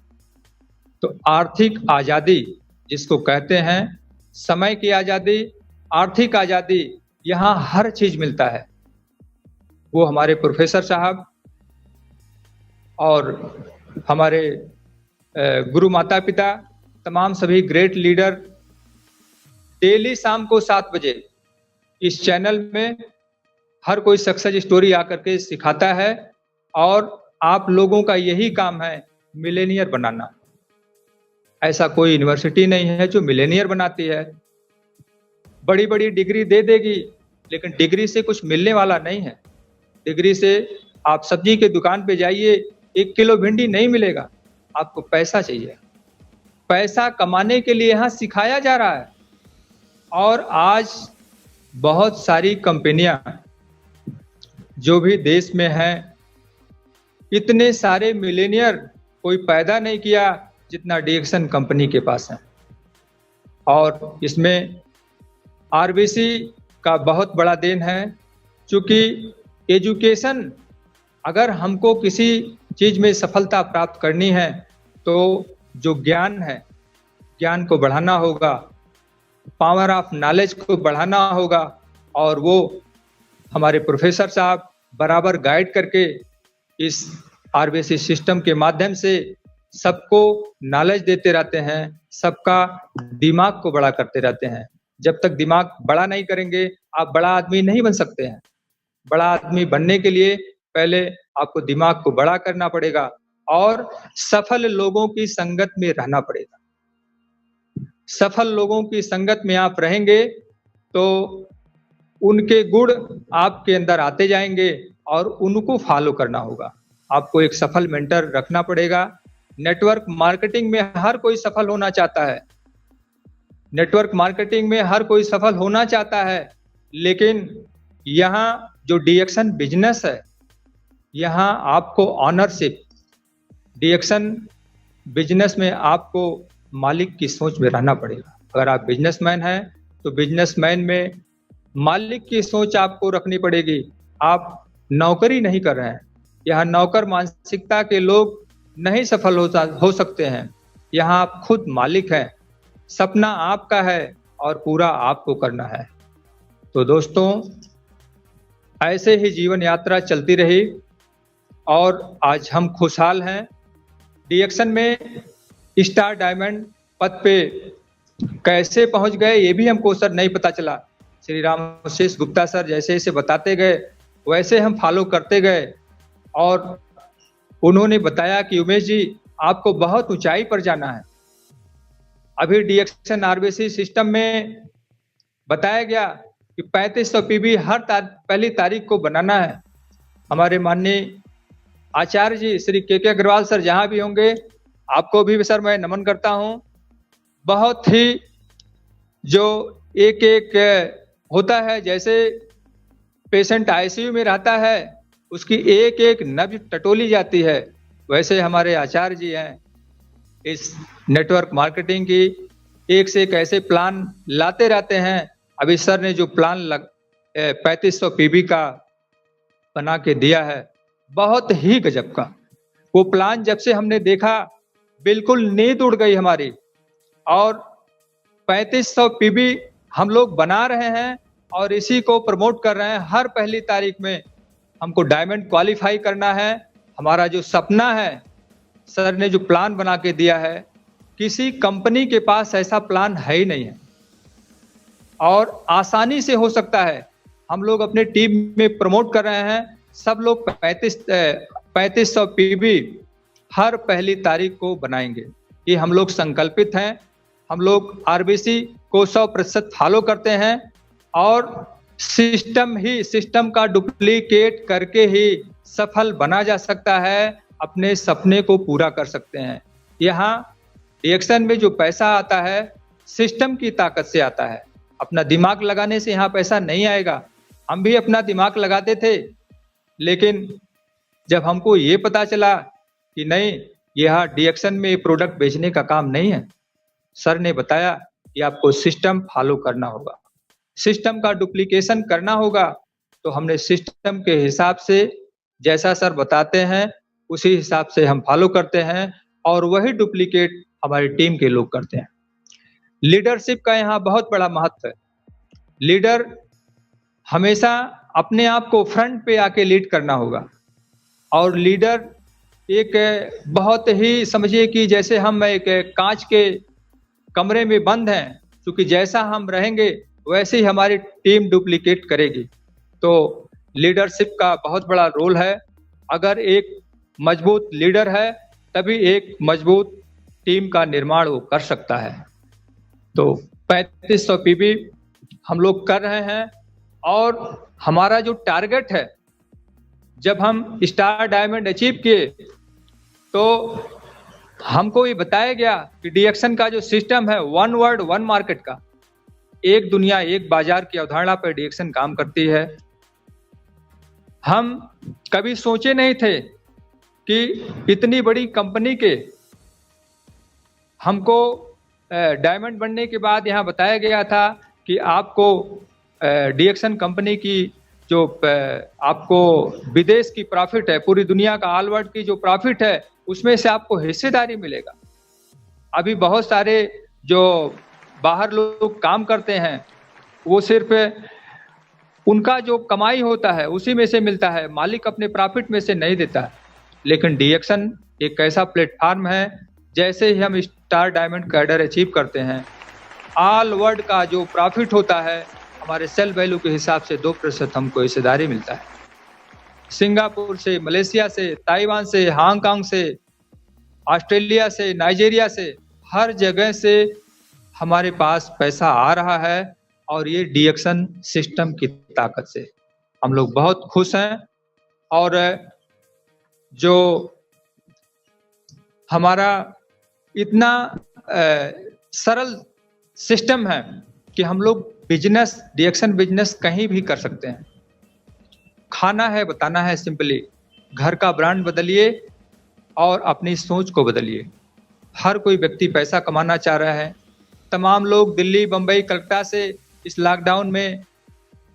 तो आर्थिक आज़ादी जिसको कहते हैं, समय की आज़ादी, आर्थिक आज़ादी, यहाँ हर चीज मिलता है। वो हमारे प्रोफेसर साहब और हमारे गुरु माता पिता, तमाम सभी ग्रेट लीडर डेली शाम को 7 बजे इस चैनल में हर कोई सक्सेस स्टोरी आकर के सिखाता है। और आप लोगों का यही काम है मिलेनियर बनाना। ऐसा कोई यूनिवर्सिटी नहीं है जो मिलेनियर बनाती है। बड़ी बड़ी डिग्री दे देगी, लेकिन डिग्री से कुछ मिलने वाला नहीं है। डिग्री से आप सब्जी के दुकान पे जाइए, 1 किलो भिंडी नहीं मिलेगा, आपको पैसा चाहिए। पैसा कमाने के लिए यहाँ सिखाया जा रहा है। और आज बहुत सारी कंपनियां जो भी देश में हैं, इतने सारे मिलेनियर कोई पैदा नहीं किया जितना डीएक्शन कंपनी के पास है। और इसमें आरबीसी का बहुत बड़ा देन है, क्योंकि एजुकेशन, अगर हमको किसी चीज में सफलता प्राप्त करनी है तो जो ज्ञान है, ज्ञान को बढ़ाना होगा, पावर ऑफ नॉलेज को बढ़ाना होगा। और वो हमारे प्रोफेसर साहब बराबर गाइड करके इस आरबीसी सिस्टम के माध्यम से सबको नॉलेज देते रहते हैं, सबका दिमाग को बड़ा करते रहते हैं। जब तक दिमाग बड़ा नहीं करेंगे, आप बड़ा आदमी नहीं बन सकते हैं। बड़ा आदमी बनने के लिए पहले आपको दिमाग को बड़ा करना पड़ेगा और सफल लोगों की संगत में रहना पड़ेगा। सफल लोगों की संगत में आप रहेंगे तो उनके गुण आपके अंदर आते जाएंगे और उनको फॉलो करना होगा। आपको एक सफल मेंटर रखना पड़ेगा। नेटवर्क मार्केटिंग में हर कोई सफल होना चाहता है। नेटवर्क मार्केटिंग में हर कोई सफल होना चाहता है, लेकिन यहाँ जो डीएक्शन बिजनेस है, यहाँ आपको ऑनरशिप, डीएक्शन बिजनेस में आपको मालिक की सोच में रहना पड़ेगा। अगर आप बिजनेसमैन हैं तो बिजनेसमैन में मालिक की सोच आपको रखनी पड़ेगी। आप नौकरी नहीं कर रहे हैं। यहाँ नौकर मानसिकता के लोग नहीं सफल हो सकते हैं। यहाँ आप खुद मालिक हैं। सपना आपका है और पूरा आपको करना है। तो दोस्तों, ऐसे ही जीवन यात्रा चलती रही और आज हम खुशहाल हैं। डीएक्शन में स्टार डायमंड पद पे कैसे पहुंच गए ये भी हमको सर नहीं पता चला। श्री रामशेष गुप्ता सर जैसे जैसे बताते गए वैसे हम फॉलो करते गए और उन्होंने बताया कि उमेश जी आपको बहुत ऊंचाई पर जाना है। अभी डीएक्शन आरबीसी सिस्टम में बताया गया कि 3500 पीबी हर पहली तारीख को बनाना है। हमारे माननीय आचार्य जी श्री के अग्रवाल सर जहां भी होंगे, आपको भी सर मैं नमन करता हूं। बहुत ही जो एक एक होता है, जैसे पेशेंट आईसीयू में रहता है उसकी एक एक नब्ज टटोली जाती है, वैसे हमारे आचार्य जी हैं इस नेटवर्क मार्केटिंग की एक से एक ऐसे प्लान लाते रहते हैं। अभी सर ने जो प्लान 3500 पीबी का बना के दिया है, बहुत ही गजब का। वो प्लान जब से हमने देखा बिल्कुल नींद उड़ गई हमारी। और 3500 पीबी हम लोग बना रहे हैं और इसी को प्रमोट कर रहे हैं। हर पहली तारीख में हमको डायमंड क्वालिफाई करना है। हमारा जो सपना है, सर ने जो प्लान बना के दिया है, किसी कंपनी के पास ऐसा प्लान है ही नहीं है और आसानी से हो सकता है। हम लोग अपने टीम में प्रमोट कर रहे हैं। सब लोग 3500 पीबी हर पहली तारीख को बनाएंगे। ये हम लोग संकल्पित हैं। हम लोग आरबीसी को 100% फॉलो करते हैं और सिस्टम का डुप्लीकेट करके ही सफल बना जा सकता है, अपने सपने को पूरा कर सकते हैं। यहाँ रिएक्शन में जो पैसा आता है सिस्टम की ताकत से आता है, अपना दिमाग लगाने से यहाँ पैसा नहीं आएगा। हम भी अपना दिमाग लगाते थे, लेकिन जब हमको ये पता चला कि नहीं, यह रिएक्शन में प्रोडक्ट बेचने का काम नहीं है, सर ने बताया कि आपको सिस्टम फॉलो करना होगा, सिस्टम का डुप्लीकेशन करना होगा। तो हमने सिस्टम के हिसाब से जैसा सर बताते हैं उसी हिसाब से हम फॉलो करते हैं और वही डुप्लीकेट हमारी टीम के लोग करते हैं। लीडरशिप का यहाँ बहुत बड़ा महत्व है। लीडर हमेशा अपने आप को फ्रंट पे आके लीड करना होगा और लीडर एक बहुत ही, समझिए कि जैसे हम एक कांच के कमरे में बंद हैं, क्योंकि जैसा हम रहेंगे वैसे ही हमारी टीम डुप्लीकेट करेगी। तो लीडरशिप का बहुत बड़ा रोल है। अगर एक मजबूत लीडर है तभी एक मजबूत टीम का निर्माण वो कर सकता है। तो 3500 पीबी हम लोग कर रहे हैं और हमारा जो टारगेट है, जब हम स्टार डायमंड अचीव किए तो हमको ये बताया गया कि रिएक्शन का जो सिस्टम है, वन वर्ल्ड वन मार्केट का, एक दुनिया एक बाजार की अवधारणा पर रिएक्शन काम करती है। हम कभी सोचे नहीं थे कि इतनी बड़ी कंपनी के हमको डायमंड बनने के बाद यहाँ बताया गया था कि आपको रिएक्शन कंपनी की जो आपको विदेश की प्रॉफिट है, पूरी दुनिया का ऑल वर्ल्ड की जो प्रॉफिट है, उसमें से आपको हिस्सेदारी मिलेगा। अभी बहुत सारे जो बाहर लोग काम करते हैं वो सिर्फ उनका जो कमाई होता है उसी में से मिलता है, मालिक अपने प्रॉफिट में से नहीं देता है। लेकिन रिएक्शन एक ऐसा प्लेटफॉर्म है, जैसे ही हम स्टार डायमंड कैडर अचीव करते हैं, ऑल वर्ल्ड का जो प्रॉफिट होता है हमारे सेल वैल्यू के हिसाब से 2% हमको हिस्सेदारी मिलता है। सिंगापुर से, मलेशिया से, ताइवान से, हांगकांग से, ऑस्ट्रेलिया से, नाइजीरिया से, हर जगह से हमारे पास पैसा आ रहा है और ये रिएक्शन सिस्टम की ताकत से हम लोग बहुत खुश हैं। और जो हमारा इतना सरल सिस्टम है कि हम लोग बिजनेस, रिएक्शन बिजनेस कहीं भी कर सकते हैं। खाना है, बताना है सिंपली, घर का ब्रांड बदलिए और अपनी सोच को बदलिए। हर कोई व्यक्ति पैसा कमाना चाह रहा है। तमाम लोग दिल्ली, बम्बई, कलकत्ता से इस लॉकडाउन में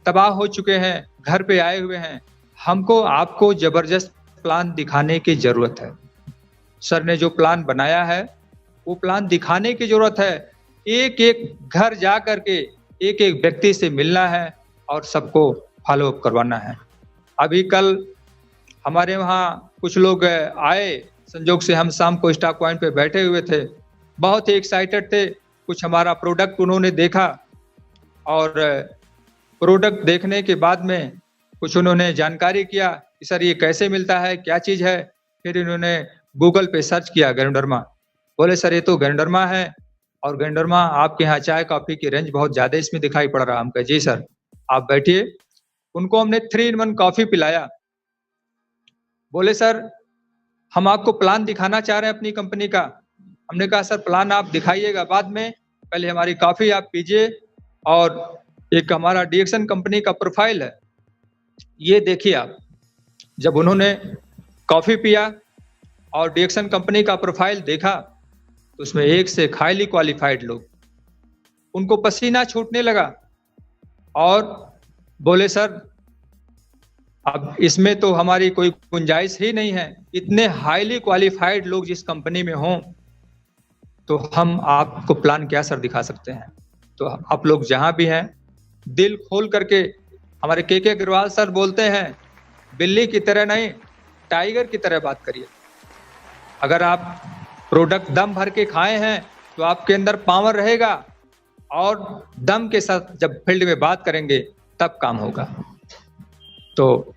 तबाह हो चुके हैं, घर पे आए हुए हैं। हमको आपको जबरदस्त प्लान दिखाने की जरूरत है। सर ने जो प्लान बनाया है वो प्लान दिखाने की जरूरत है। एक एक घर जा करके एक एक व्यक्ति से मिलना है और सबको फॉलो अप करवाना है। अभी कल हमारे वहाँ कुछ लोग आए, संजोग से हम शाम को स्टॉक पॉइंट पे बैठे हुए थे, बहुत ही एक्साइटेड थे। कुछ हमारा प्रोडक्ट उन्होंने देखा और प्रोडक्ट देखने के बाद में कुछ उन्होंने जानकारी किया कि सर ये कैसे मिलता है, क्या चीज़ है। फिर इन्होंने गूगल पे सर्च किया गैंडरमा, बोले सर ये तो गैंडरमा है और गैंडरमा आपके यहाँ चाय कॉफ़ी की रेंज बहुत ज़्यादा इसमें दिखाई पड़ रहा। हम कहे जी सर आप बैठिए। उनको हमने 3-in-1 कॉफ़ी पिलाया। बोले सर हम आपको प्लान दिखाना चाह रहे हैं अपनी कंपनी का। हमने कहा सर प्लान आप दिखाइएगा बाद में, पहले हमारी कॉफ़ी आप पीजिए। और एक हमारा रिएक्शन कंपनी का प्रोफाइल है, ये देखिए आप। जब उन्होंने कॉफ़ी पिया और रिएक्शन कंपनी का प्रोफाइल देखा तो उसमें एक से हाईली क्वालिफाइड लोग, उनको पसीना छूटने लगा और बोले सर अब इसमें तो हमारी कोई गुंजाइश ही नहीं है। इतने हाईली क्वालिफाइड लोग जिस कंपनी में हों तो हम आपको प्लान क्या सर दिखा सकते हैं। तो आप लोग जहां भी हैं दिल खोल करके, हमारे के अग्रवाल सर बोलते हैं बिल्ली की तरह नहीं टाइगर की तरह बात करिए। अगर आप प्रोडक्ट दम भर के खाए हैं तो आपके अंदर पावर रहेगा और दम के साथ जब फील्ड में बात करेंगे तब काम होगा। तो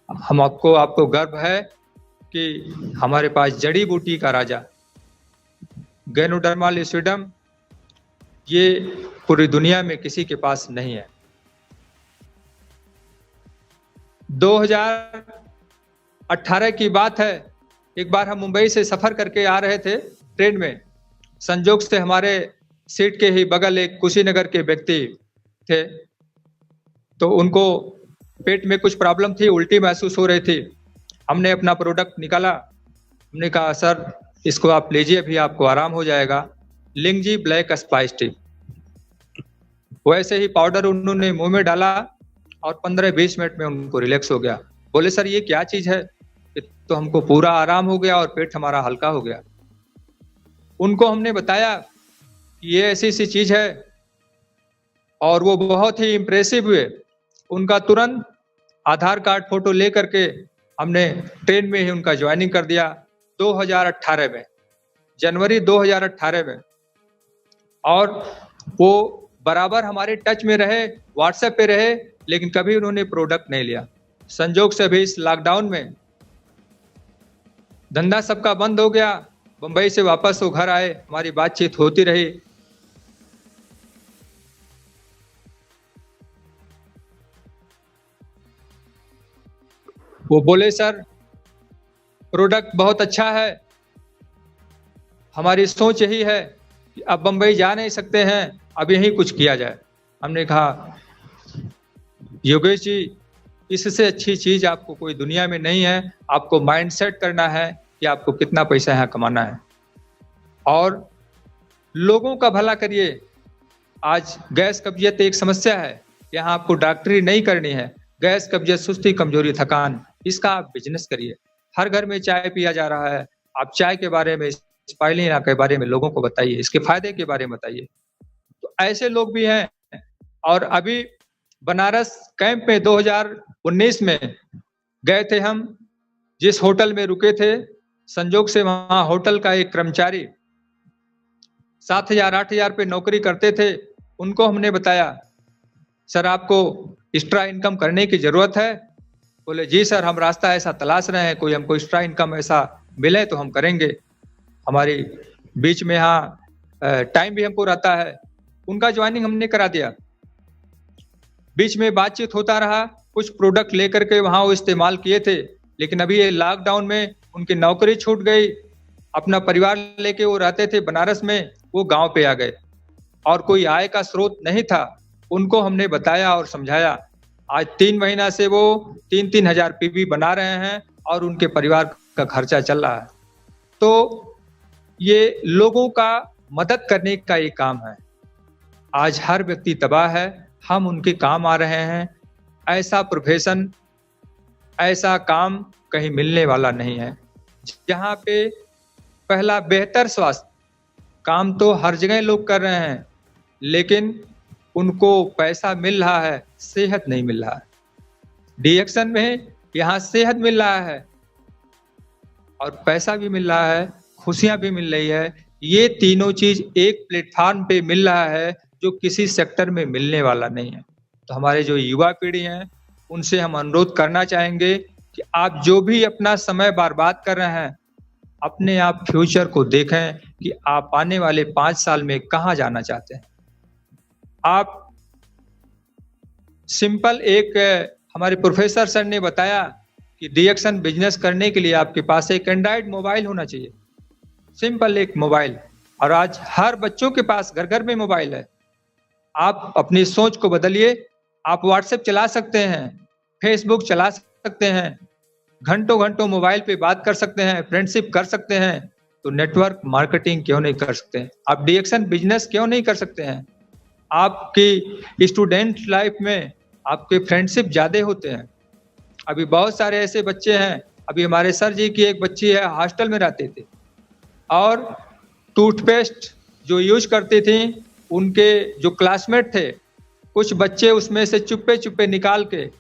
हम आपको गर्व है कि हमारे पास जड़ी बूटी का राजा गैनोडर्मा लुसिडम ये पूरी दुनिया में किसी के पास नहीं है। 2018 की बात है, एक बार हम मुंबई से सफर करके आ रहे थे ट्रेन में। संजोग से हमारे सीट के ही बगल एक कुशीनगर के व्यक्ति थे, तो उनको पेट में कुछ प्रॉब्लम थी, उल्टी महसूस हो रही थी। हमने अपना प्रोडक्ट निकाला, हमने कहा सर इसको आप लीजिए, अभी आपको आराम हो जाएगा। लिंगजी ब्लैक स्पाइस टी, वैसे ही पाउडर उन्होंने मुंह में डाला और 15-20 मिनट में उनको रिलैक्स हो गया। बोले सर ये क्या चीज है? तो हमको पूरा आराम हो गया और पेट हमारा हल्का हो गया। उनको हमने बताया कि ये ऐसी सी चीज है और वो बहुत ही इम्प्रेसिव हुए। उनका तुरंत आधार कार्ड फोटो ले करके हमने ट्रेन में ही उनका ज्वाइनिंग कर दिया 2018 में, जनवरी 2018 में। और वो बराबर हमारे टच में रहे, व्हाट्सएप पे रहे, लेकिन कभी उन्होंने प्रोडक्ट नहीं लिया। संजोग से अभी इस लॉकडाउन में धंधा सबका बंद हो गया, मुंबई से वापस वो घर आए, हमारी बातचीत होती रही। वो बोले सर प्रोडक्ट बहुत अच्छा है, हमारी सोच यही है कि अब बम्बई जा नहीं सकते हैं, अब यहीं कुछ किया जाए। हमने कहा योगेश जी इससे अच्छी चीज आपको कोई दुनिया में नहीं है। आपको माइंड सेट करना है कि आपको कितना पैसा यहाँ कमाना है और लोगों का भला करिए। आज गैस कब्जियत एक समस्या है, यहाँ आपको डॉक्टरी नहीं करनी है। गैस कब्जियत, सुस्ती, कमजोरी, थकान, इसका आप बिजनेस करिए। हर घर में चाय पिया जा रहा है, आप चाय के बारे में, स्पाइरुलिना के बारे में लोगों को बताइए, इसके फायदे के बारे में बताइए। तो ऐसे लोग भी हैं। और अभी बनारस कैंप में 2019 में गए थे हम, जिस होटल में रुके थे, संजोग से वहां होटल का एक कर्मचारी 7,000-8,000 पे नौकरी करते थे। उनको हमने बताया सर आपको एक्स्ट्रा इनकम करने की जरूरत है। बोले जी सर हम रास्ता ऐसा तलाश रहे हैं, कोई हमको एक्स्ट्रा इनकम ऐसा मिले तो हम करेंगे। हमारी बीच में यहाँ टाइम भी हमको रहता है। उनका ज्वाइनिंग हमने करा दिया। बीच में बातचीत होता रहा, कुछ प्रोडक्ट लेकर के वहाँ वो इस्तेमाल किए थे, लेकिन अभी ये लॉकडाउन में उनकी नौकरी छूट गई। अपना परिवार लेके वो रहते थे बनारस में, वो गांव पे आ गए और कोई आय का स्रोत नहीं था। उनको हमने बताया और समझाया। आज 3 महीना से वो 3-3 हजार पीवी बना रहे हैं और उनके परिवार का खर्चा चल रहा है। तो ये लोगों का मदद करने का ये काम है। आज हर व्यक्ति तबाह है, हम उनके काम आ रहे हैं। ऐसा प्रोफेशन, ऐसा काम कहीं मिलने वाला नहीं है, जहाँ पे पहला बेहतर स्वास्थ्य। काम तो हर जगह लोग कर रहे हैं, लेकिन उनको पैसा मिल रहा है, सेहत नहीं मिल रहा है। डिएक्शन में यहाँ सेहत मिल रहा है और पैसा भी मिल रहा है, खुशियां भी मिल रही है। ये तीनों चीज एक प्लेटफॉर्म पे मिल रहा है, जो किसी सेक्टर में मिलने वाला नहीं है। तो हमारे जो युवा पीढ़ी हैं, उनसे हम अनुरोध करना चाहेंगे कि आप जो भी अपना समय बर्बाद कर रहे हैं, अपने आप फ्यूचर को देखें कि आप आने वाले 5 साल में कहाँ जाना चाहते हैं। आप सिंपल एक हमारे प्रोफेसर सर ने बताया कि डिएक्शन बिजनेस करने के लिए आपके पास एक एंड्रॉइड मोबाइल होना चाहिए, सिंपल एक मोबाइल। और आज हर बच्चों के पास घर घर में मोबाइल है। आप अपनी सोच को बदलिए। आप व्हाट्सएप चला सकते हैं, फेसबुक चला सकते हैं, घंटों घंटों मोबाइल पे बात कर सकते हैं, फ्रेंडशिप कर सकते हैं। तो नेटवर्क मार्केटिंग क्यों नहीं कर सकते हैं? आप डिएक्शन बिजनेस क्यों नहीं कर सकते हैं? आपकी स्टूडेंट लाइफ में आपके फ्रेंडशिप ज्यादा होते हैं। अभी बहुत सारे ऐसे बच्चे हैं, अभी हमारे सर जी की एक बच्ची है, हॉस्टल में रहते थे और टूथपेस्ट जो यूज करती थी, उनके जो क्लासमेट थे, कुछ बच्चे उसमें से चुप्पे चुप्पे निकाल के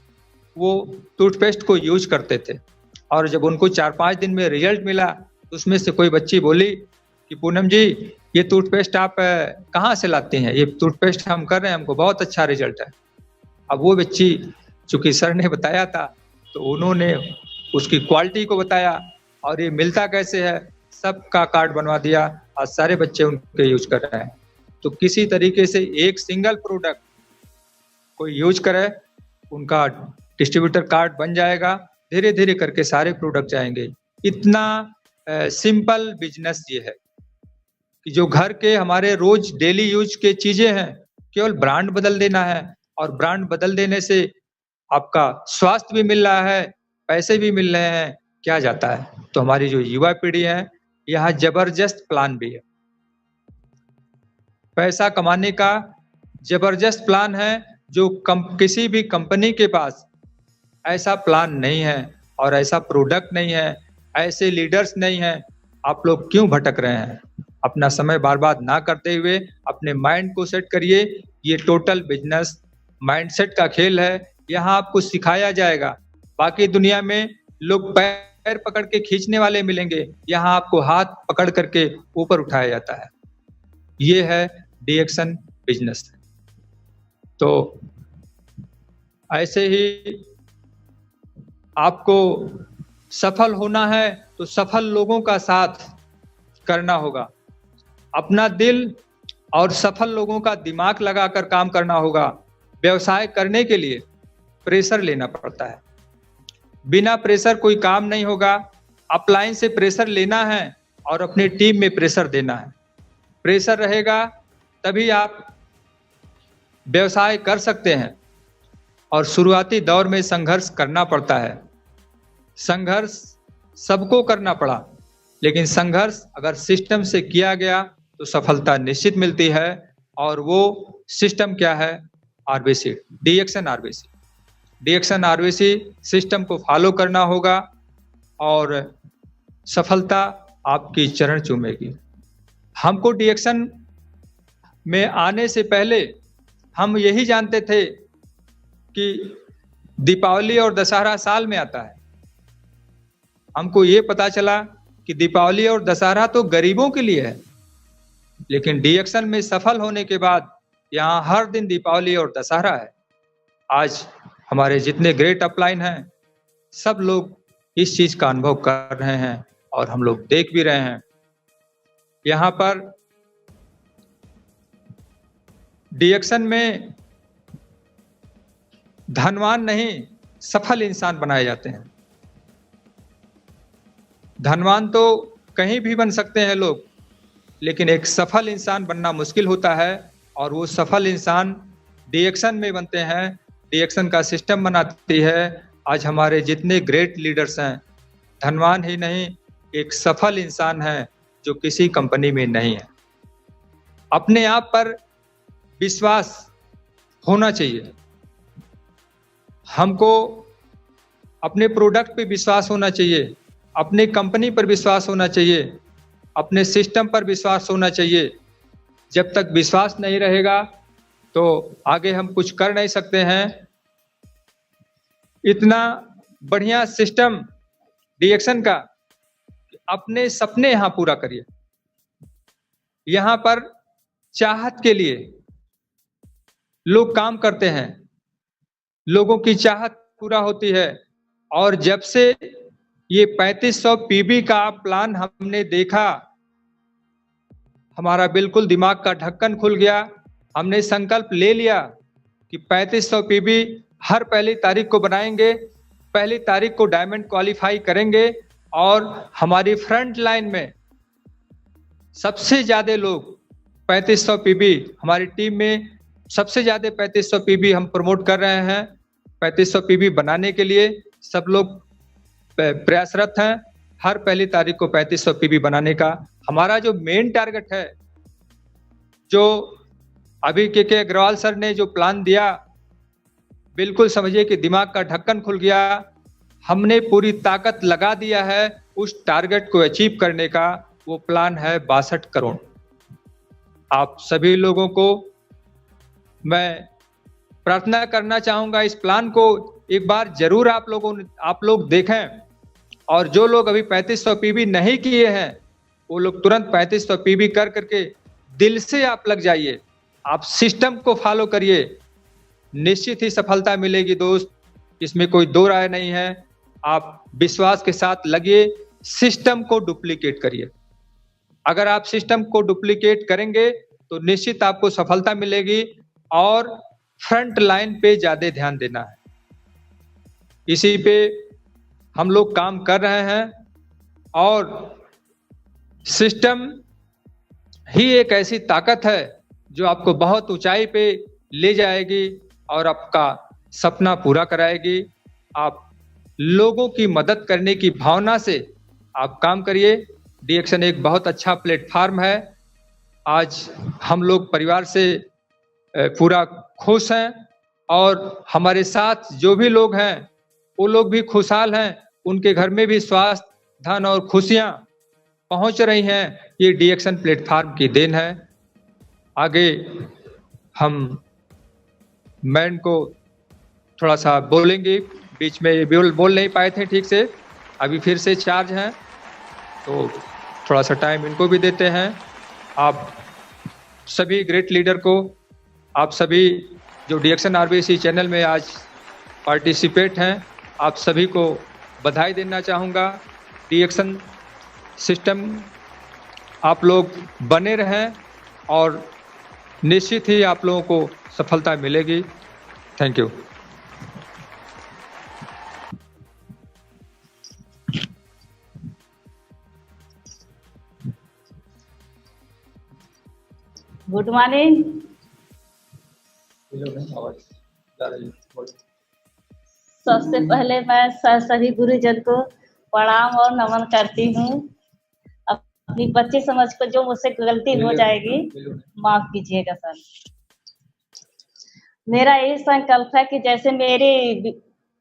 वो टूथपेस्ट को यूज करते थे। और जब उनको 4-5 दिन में रिजल्ट मिला, तो उसमें से कोई बच्ची बोली कि पूनम जी ये टूथपेस्ट आप कहाँ से लाती हैं? ये टूथपेस्ट हम कर रहे हैं, हमको बहुत अच्छा रिजल्ट है। अब वो बच्ची, चूंकि सर ने बताया था, तो उन्होंने उसकी क्वालिटी को बताया और ये मिलता कैसे है, सबका कार्ड बनवा दिया। आज सारे बच्चे उनके यूज कर रहे हैं। तो किसी तरीके से एक सिंगल प्रोडक्ट कोई यूज करे, उनका डिस्ट्रीब्यूटर कार्ड बन जाएगा, धीरे धीरे करके सारे प्रोडक्ट जाएंगे। इतना सिंपल बिजनेस ये है कि जो घर के हमारे रोज डेली यूज के चीजें हैं, केवल ब्रांड बदल देना है, और ब्रांड बदल देने से आपका स्वास्थ्य भी मिल रहा है, पैसे भी मिल रहे हैं, क्या जाता है। तो हमारी जो युवा पीढ़ी है, यहाँ जबरदस्त प्लान भी है, पैसा कमाने का जबरदस्त प्लान है, जो किसी भी कंपनी के पास ऐसा प्लान नहीं है और ऐसा प्रोडक्ट नहीं है, ऐसे लीडर्स नहीं है। आप लोग क्यों भटक रहे हैं? अपना समय बर्बाद ना करते हुए अपने माइंड को सेट करिए। ये टोटल बिजनेस माइंडसेट का खेल है, यहाँ आपको सिखाया जाएगा। बाकी दुनिया में लोग पैर पकड़ के खींचने वाले मिलेंगे, यहाँ आपको हाथ पकड़ करके ऊपर उठाया जाता है। ये है डीएक्शन बिजनेस। तो ऐसे ही आपको सफल होना है तो सफल लोगों का साथ करना होगा, अपना दिल और सफल लोगों का दिमाग लगाकर काम करना होगा। व्यवसाय करने के लिए प्रेशर लेना पड़ता है, बिना प्रेशर कोई काम नहीं होगा। अपलाइन से प्रेशर लेना है और अपनी टीम में प्रेशर देना है। प्रेशर रहेगा तभी आप व्यवसाय कर सकते हैं, और शुरुआती दौर में संघर्ष करना पड़ता है। संघर्ष सबको करना पड़ा, लेकिन संघर्ष अगर सिस्टम से किया गया तो सफलता निश्चित मिलती है। और वो सिस्टम क्या है? आरबीसी, डीएक्शन आरबीसी। डीएक्शन आरबीसी सिस्टम को फॉलो करना होगा और सफलता आपकी चरण चूमेगी। हमको डीएक्शन में आने से पहले हम यही जानते थे कि दीपावली और दशहरा साल में आता है। हमको ये पता चला कि दीपावली और दशहरा तो गरीबों के लिए है, लेकिन डीएक्शन में सफल होने के बाद यहाँ हर दिन दीपावली और दशहरा है। आज हमारे जितने ग्रेट अपलाइन हैं, सब लोग इस चीज का अनुभव कर रहे हैं और हम लोग देख भी रहे हैं। यहाँ पर डीएक्शन में धनवान नहीं, सफल इंसान बनाए जाते हैं। धनवान तो कहीं भी बन सकते हैं लोग, लेकिन एक सफल इंसान बनना मुश्किल होता है, और वो सफल इंसान डीएक्शन में बनते हैं। डीएक्शन का सिस्टम बनाती है। आज हमारे जितने ग्रेट लीडर्स हैं, धनवान ही नहीं, एक सफल इंसान है जो किसी कंपनी में नहीं है। अपने आप पर विश्वास होना चाहिए। हमको अपने प्रोडक्ट पे विश्वास होना चाहिए, अपने कंपनी पर विश्वास होना चाहिए, अपने सिस्टम पर विश्वास होना चाहिए। जब तक विश्वास नहीं रहेगा तो आगे हम कुछ कर नहीं सकते हैं। इतना बढ़िया सिस्टम डीएक्शन का, अपने सपने यहाँ पूरा करिए। यहाँ पर चाहत के लिए लोग काम करते हैं, लोगों की चाहत पूरा होती है। और जब से ये 3500 पीबी का प्लान हमने देखा, हमारा बिल्कुल दिमाग का ढक्कन खुल गया। हमने संकल्प ले लिया कि 3500 पीबी हर पहली तारीख को बनाएंगे, पहली तारीख को डायमंड क्वालिफाई करेंगे, और हमारी फ्रंट लाइन में सबसे ज्यादा लोग 3500 पीबी, हमारी टीम में सबसे ज्यादा 3500 पीबी हम प्रमोट कर रहे हैं। 3500 पीबी बनाने के लिए सब लोग प्रयासरत हैं। हर पहली तारीख को 3500 पीबी बनाने का हमारा जो मेन टारगेट है, जो अभी के अग्रवाल सर ने जो प्लान दिया, बिल्कुल समझिए कि दिमाग का ढक्कन खुल गया। हमने पूरी ताकत लगा दिया है उस टारगेट को अचीव करने का। वो प्लान है 62 करोड़। आप सभी लोगों को मैं प्रार्थना करना चाहूंगा, इस प्लान को एक बार जरूर आप लोग देखें। और जो लोग अभी 3500 पीबी नहीं किए हैं, वो लोग तुरंत 3500 पीबी कर करके दिल से आप लग जाइए। आप सिस्टम को फॉलो करिए, निश्चित ही सफलता मिलेगी दोस्त, इसमें कोई दो राय नहीं है। आप विश्वास के साथ लगिए, सिस्टम को डुप्लीकेट करिए। अगर आप सिस्टम को डुप्लीकेट करेंगे तो निश्चित आपको सफलता मिलेगी। और फ्रंट लाइन पे ज्यादा ध्यान देना है। इसी पे हम लोग काम कर रहे हैं और सिस्टम ही एक ऐसी ताकत है जो आपको बहुत ऊंचाई पे ले जाएगी और आपका सपना पूरा कराएगी। आप लोगों की मदद करने की भावना से आप काम करिए। डीएक्शन एक बहुत अच्छा प्लेटफार्म है। आज हम लोग परिवार से पूरा खुश हैं और हमारे साथ जो भी लोग हैं वो लोग भी खुशहाल हैं। उनके घर में भी स्वास्थ्य, धन और खुशियां पहुंच रही हैं। ये डीएक्शन प्लेटफार्म की देन है। आगे हम मैन को थोड़ा सा बोलेंगे, बीच में बोल नहीं पाए थे ठीक से, अभी फिर से चार्ज हैं तो थोड़ा सा टाइम इनको भी देते हैं। आप सभी ग्रेट लीडर को, आप सभी जो डीएक्शन आरबीसी चैनल में आज पार्टिसिपेट हैं, आप सभी को बधाई देना चाहूँगा। डीएक्शन सिस्टम आप लोग बने रहें और निश्चित ही आप लोगों को सफलता मिलेगी। Thank you. Good morning. सबसे पहले मैं सभी गुरुजन को प्रणाम और नमन करती हूँ। अपनी बच्चे समझ कर जो मुझसे गलती हो जाएगी माफ कीजिएगा सर। मेरा यही संकल्प है कि जैसे मेरी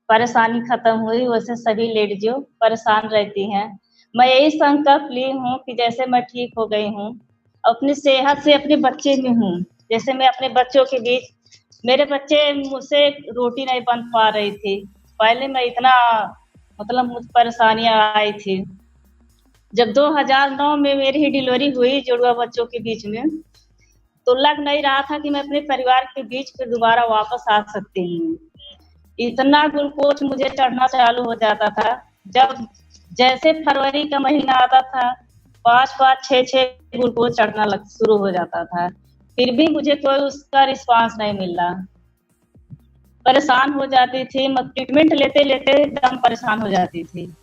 परेशानी खत्म हुई वैसे सभी लेडीज जो परेशान रहती हैं, मैं यही संकल्प ली हूँ कि जैसे मैं ठीक हो गई हूँ, अपनी सेहत से अपने बच्चे में हूँ। जैसे मैं अपने बच्चों के बीच, मेरे बच्चे मुझसे रोटी नहीं बन पा रही थी। पहले मैं इतना मुझ परेशानियां आई थी। जब 2009 में मेरी डिलीवरी हुई जुड़वा बच्चों के बीच में, तो लग नहीं रहा था कि मैं अपने परिवार के बीच फिर दोबारा वापस आ सकती हूँ। इतना ग्लूकोज मुझे चढ़ना चालू हो जाता था। जब जैसे फरवरी का महीना आता था 5-5, 6-6 ग्लूकोज चढ़ना शुरू हो जाता था। फिर भी मुझे कोई उसका रिस्पांस नहीं मिल रहा। परेशान हो जाती थी, मैं ट्रीटमेंट लेते लेते एकदम परेशान हो जाती थी।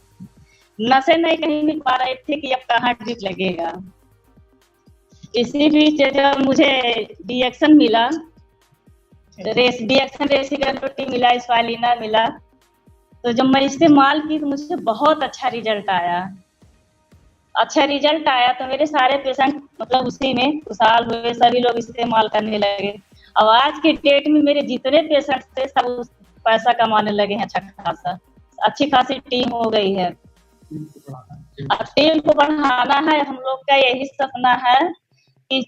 नशे नहीं कहीं मिल पा रहे थे कि अब कहाँ ड्रिप लगेगा। इसी बीच जब मुझे डीएक्शन मिला, डीएक्शन रेसिडेंटी मिला, स्पालिना मिला, तो जब मैं इस्तेमाल की तो मुझे बहुत अच्छा रिजल्ट आया। तो मेरे सारे पेशेंट उसी में खुशहाल हुए, सभी लोग इस्तेमाल करने लगे। अब आज के डेट में मेरे जितने पेशेंट थे सब पैसा कमाने लगे हैं। अच्छी खासी टीम हो गई है। अब टीम को बढ़ाना है। हम लोग का यही सपना है कि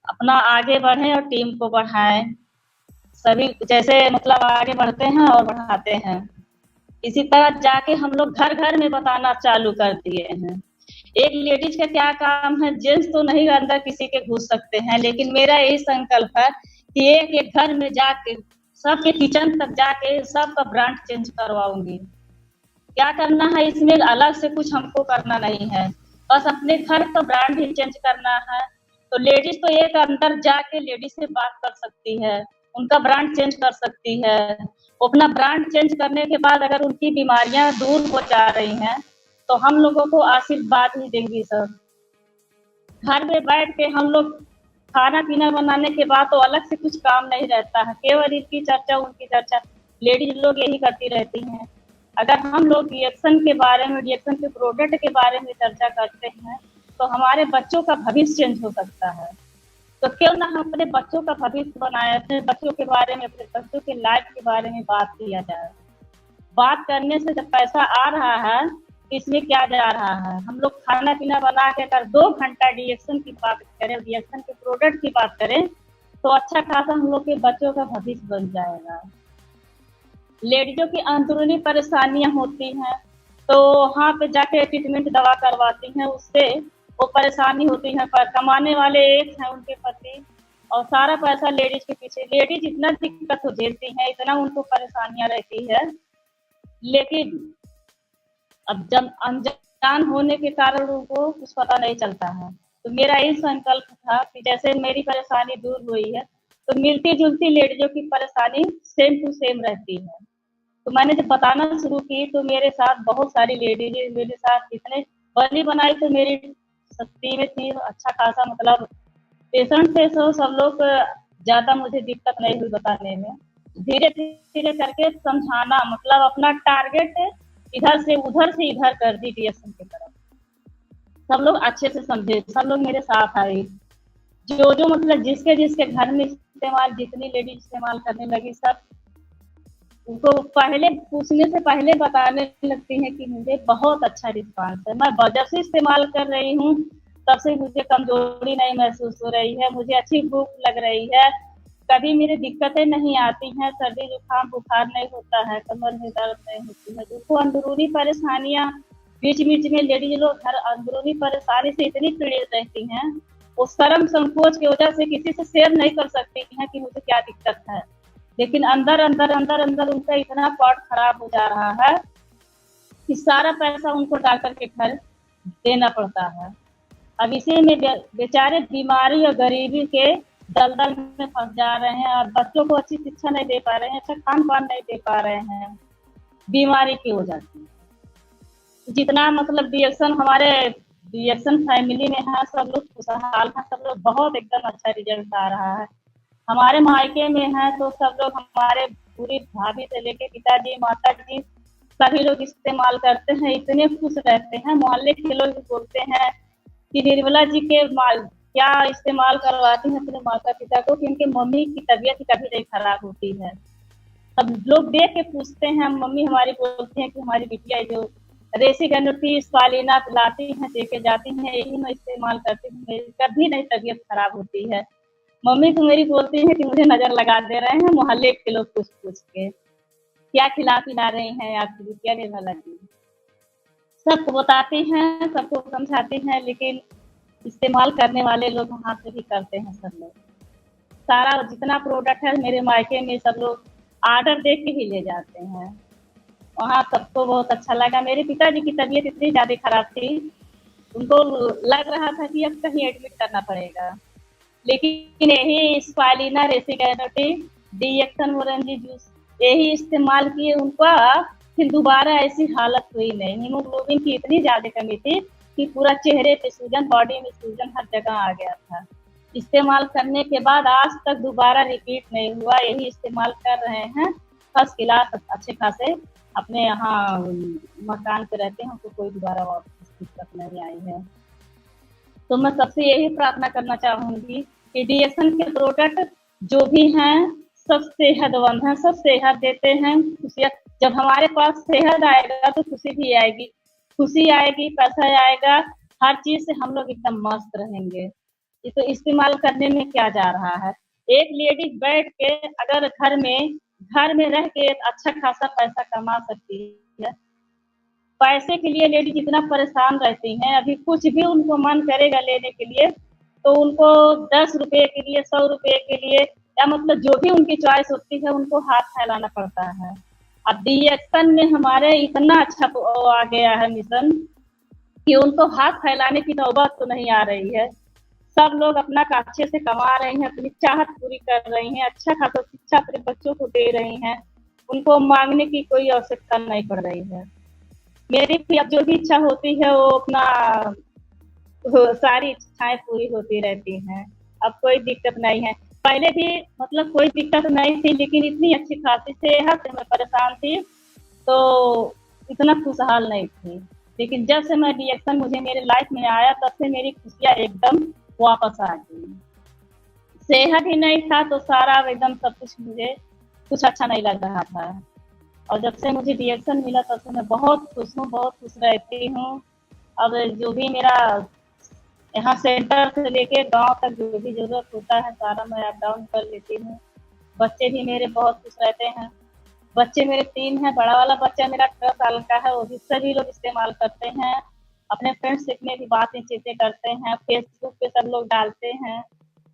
अपना आगे बढ़े और टीम को बढ़ाएं। सभी जैसे आगे बढ़ते हैं और बढ़ाते हैं। इसी तरह जाके हम लोग घर घर में बताना चालू कर दिए हैं। एक लेडीज का क्या काम है, जेंट्स तो नहीं अंदर किसी के घुस सकते हैं, लेकिन मेरा यही संकल्प है कि एक एक घर में जाके सबके किचन तक जाके सबका ब्रांड चेंज करवाऊंगी। क्या करना है इसमें, अलग से कुछ हमको करना नहीं है, बस अपने घर का ब्रांड ही चेंज करना है। तो लेडीज तो एक अंदर जाके लेडीज से बात कर सकती है, उनका ब्रांड चेंज कर सकती है। अपना ब्रांड चेंज करने के बाद अगर उनकी बीमारियां दूर हो जा रही हैं तो हम लोगों को आशीर्वाद ही देंगी सर। घर में बैठ के हम लोग खाना पीना बनाने के बाद तो अलग से कुछ काम नहीं रहता है, केवल इनकी चर्चा उनकी चर्चा लेडीज लोग यही करती रहती हैं। अगर हम लोग डीएक्शन के बारे में, डीएक्शन के प्रोडक्ट के बारे में चर्चा करते हैं तो हमारे बच्चों का भविष्य चेंज हो सकता है। तो क्यों ना हम अपने बच्चों का भविष्य बनाए, अपने बच्चों के बारे में, अपने बच्चों के लाइफ के बारे में बात किया जाए। बात करने से जब पैसा आ रहा है इसमें क्या जा रहा है। हम लोग खाना पीना बना के अगर 2 घंटा डीएक्शन की बात करें, डीएक्शन के प्रोडक्ट की बात करें तो अच्छा खासा हम लोग के बच्चों का भविष्य बन जाएगा। लेडीजों की अंदरूनी परेशानियां होती हैं तो वहाँ पे जाके ट्रीटमेंट दवा करवाती हैं, उससे वो परेशानी होती है। पर कमाने वाले एक हैं उनके पति और सारा पैसा लेडीज के पीछे। लेडीज इतना दिक्कत हो झेलती हैं, इतना उनको परेशानियां रहती है, लेकिन अब जब अनजान होने के कारण उनको कुछ पता नहीं चलता है। तो मेरा यही संकल्प था कि जैसे मेरी परेशानी दूर हुई है तो मिलती जुलती लेडीजों की परेशानी सेम टू सेम रहती है। तो मैंने जब बताना शुरू की तो मेरे साथ बहुत सारी लेडीज मेरे साथ इतने बनी बनाई तो मेरी सख्ती में थी, अच्छा खासा मतलब पेशेंट थे, सो सब लोग ज्यादा मुझे दिक्कत नहीं हुई बताने में। धीरे धीरे करके समझाना मतलब अपना टारगेट इधर से इधर कर दी डीएक्शन की तरफ। सब लोग अच्छे से समझे, सब लोग मेरे साथ आए। जो जो मतलब जिसके जिसके घर में इस्तेमाल, जितनी लेडीज इस्तेमाल करने लगी, सब उनको पहले पूछने से पहले बताने लगती हैं कि मुझे बहुत अच्छा रिस्पांस है, मैं जब से इस्तेमाल कर रही हूँ तब से मुझे कमजोरी नहीं महसूस हो रही है, मुझे अच्छी भूख लग रही है, कभी मेरी दिक्कतें नहीं आती हैं, सर्दी जुकाम बुखार नहीं होता है, कमर में दर्द नहीं होती है। जिसको अंदरूनी परेशानियां बीच बीच में लेडीज लोग हर अंदरूनी परेशानी से इतनी पीड़ित रहती हैं, वो शर्म संकोच की वजह से किसी से शेयर नहीं कर सकती हैं कि मुझे क्या दिक्कत है, लेकिन अंदर अंदर अंदर अंदर उनका इतना पॉट खराब हो जा रहा है कि सारा पैसा उनको डॉक्टर के घर देना पड़ता है। अब इसी में बेचारे बीमारी और गरीबी के दलदल में फंस जा रहे हैं, और बच्चों को अच्छी शिक्षा नहीं दे पा रहे हैं, अच्छा खान पान नहीं दे पा रहे हैं, बीमारी की वजह से। जितना मतलब डीएक्शन हमारे डीएक्शन फैमिली में है, सब लोग खुशहाल हैं, सब लोग बहुत एकदम अच्छा रिजल्ट आ रहा है। हमारे मायके में है तो सब लोग, हमारे पूरी भाभी से लेके पिताजी माता जी सभी लोग इस्तेमाल करते हैं, इतने खुश रहते हैं। मोहल्ले के लोग भी बोलते हैं कि निर्मला जी के क्या इस्तेमाल करवाती हैं अपने माता पिता को, कि उनके मम्मी की तबीयत कभी नहीं खराब होती है। सब लोग देख के पूछते हैं, मम्मी हमारी बोलती हैं कि हमारी बिटिया जो रेसिगेनुटी स्पालिना पिलाती हैं, देके जाती हैं, यही मैं इस्तेमाल करती हूँ, मेरी कभी नहीं तबीयत खराब होती है। मम्मी तो मेरी बोलती है कि मुझे नजर लगा दे रहे हैं मोहल्ले के लोग पूछ पूछ के, क्या खिला पिला रही हैं आपकी बिटिया निर्मला जी। सबको बताती हैं, सबको समझाती हैं, लेकिन इस्तेमाल करने वाले लोग वहाँ से भी करते हैं। सब लोग सारा जितना प्रोडक्ट है मेरे मायके में सब लोग ऑर्डर दे के ही ले जाते हैं। वहाँ सबको बहुत अच्छा लगा। मेरे पिताजी की तबीयत इतनी ज़्यादा खराब थी, उनको लग रहा था कि अब कहीं एडमिट करना पड़ेगा, लेकिन यही स्पालिना रेसिगेनुटी डीएक्शन मोरंजी जूस यही इस्तेमाल किए, उनका फिर दोबारा ऐसी हालत हुई नहीं। हीमोग्लोबिन की इतनी ज़्यादा कमी थी कि पूरा चेहरे पे सूजन, बॉडी में सूजन, हर जगह आ गया था। इस्तेमाल करने के बाद आज तक दोबारा रिपीट नहीं हुआ, यही इस्तेमाल कर रहे हैं। फर्स्ट क्लास अच्छे खासे अपने यहाँ मकान पे रहते हैं, तो कोई दोबारा दिक्कत नहीं आई है। तो मैं सबसे यही प्रार्थना करना चाहूंगी कि डीएक्शन के प्रोडक्ट जो भी हैं सब सेहतमंद हैं, सब सेहत देते हैं, खुशियाँ। जब हमारे पास सेहत आएगा तो खुशी भी आएगी, खुशी आएगी, पैसा आएगा, हर चीज से हम लोग एकदम मस्त रहेंगे। ये तो इस्तेमाल करने में क्या जा रहा है। एक लेडी बैठ के अगर घर में रह के अच्छा खासा पैसा कमा सकती है। पैसे के लिए लेडी जितना परेशान रहती हैं, अभी कुछ भी उनको मन करेगा लेने के लिए तो उनको 10 रुपए के लिए, 100 रुपए के लिए, या मतलब जो भी उनकी चॉइस होती है उनको हाथ फैलाना पड़ता है। अब डीएक्शन में हमारे इतना अच्छा आ गया है मिशन कि उनको हाथ फैलाने की नौबत तो नहीं आ रही है। सब लोग अपना अच्छे से कमा रहे हैं, अपनी चाहत पूरी कर रही हैं, अच्छा खासा शिक्षा अपने बच्चों को दे रही हैं, उनको मांगने की कोई आवश्यकता नहीं पड़ रही है। मेरी भी अब जो भी इच्छा होती है वो अपना सारी इच्छाएं पूरी होती रहती हैं। अब कोई दिक्कत नहीं है। पहले भी मतलब कोई दिक्कत नहीं थी, लेकिन इतनी अच्छी खासी सेहत से मैं परेशान थी तो इतना खुशहाल नहीं थी। लेकिन जब से मैं डीएक्शन मुझे मेरे लाइफ में आया तब से मेरी खुशियाँ एकदम वापस आ गई। सेहत ही नहीं था तो सारा एकदम सब कुछ मुझे कुछ अच्छा नहीं लग रहा था, और जब से मुझे डीएक्शन मिला तब से मैं बहुत खुश हूँ, बहुत खुश रहती हूँ। अब जो भी मेरा यहाँ सेंटर से लेके गांव तक जो भी जरूरत होता है सारा मैं अप डाउन कर लेती हूँ। बच्चे भी मेरे बहुत खुश रहते हैं। बच्चे मेरे 3 हैं, बड़ा वाला बच्चा मेरा 18 साल का है, वो भी सभी लोग इस्तेमाल करते हैं, अपने फ्रेंड्स में भी बातें चीतें करते हैं, फेसबुक पे सब लोग डालते हैं।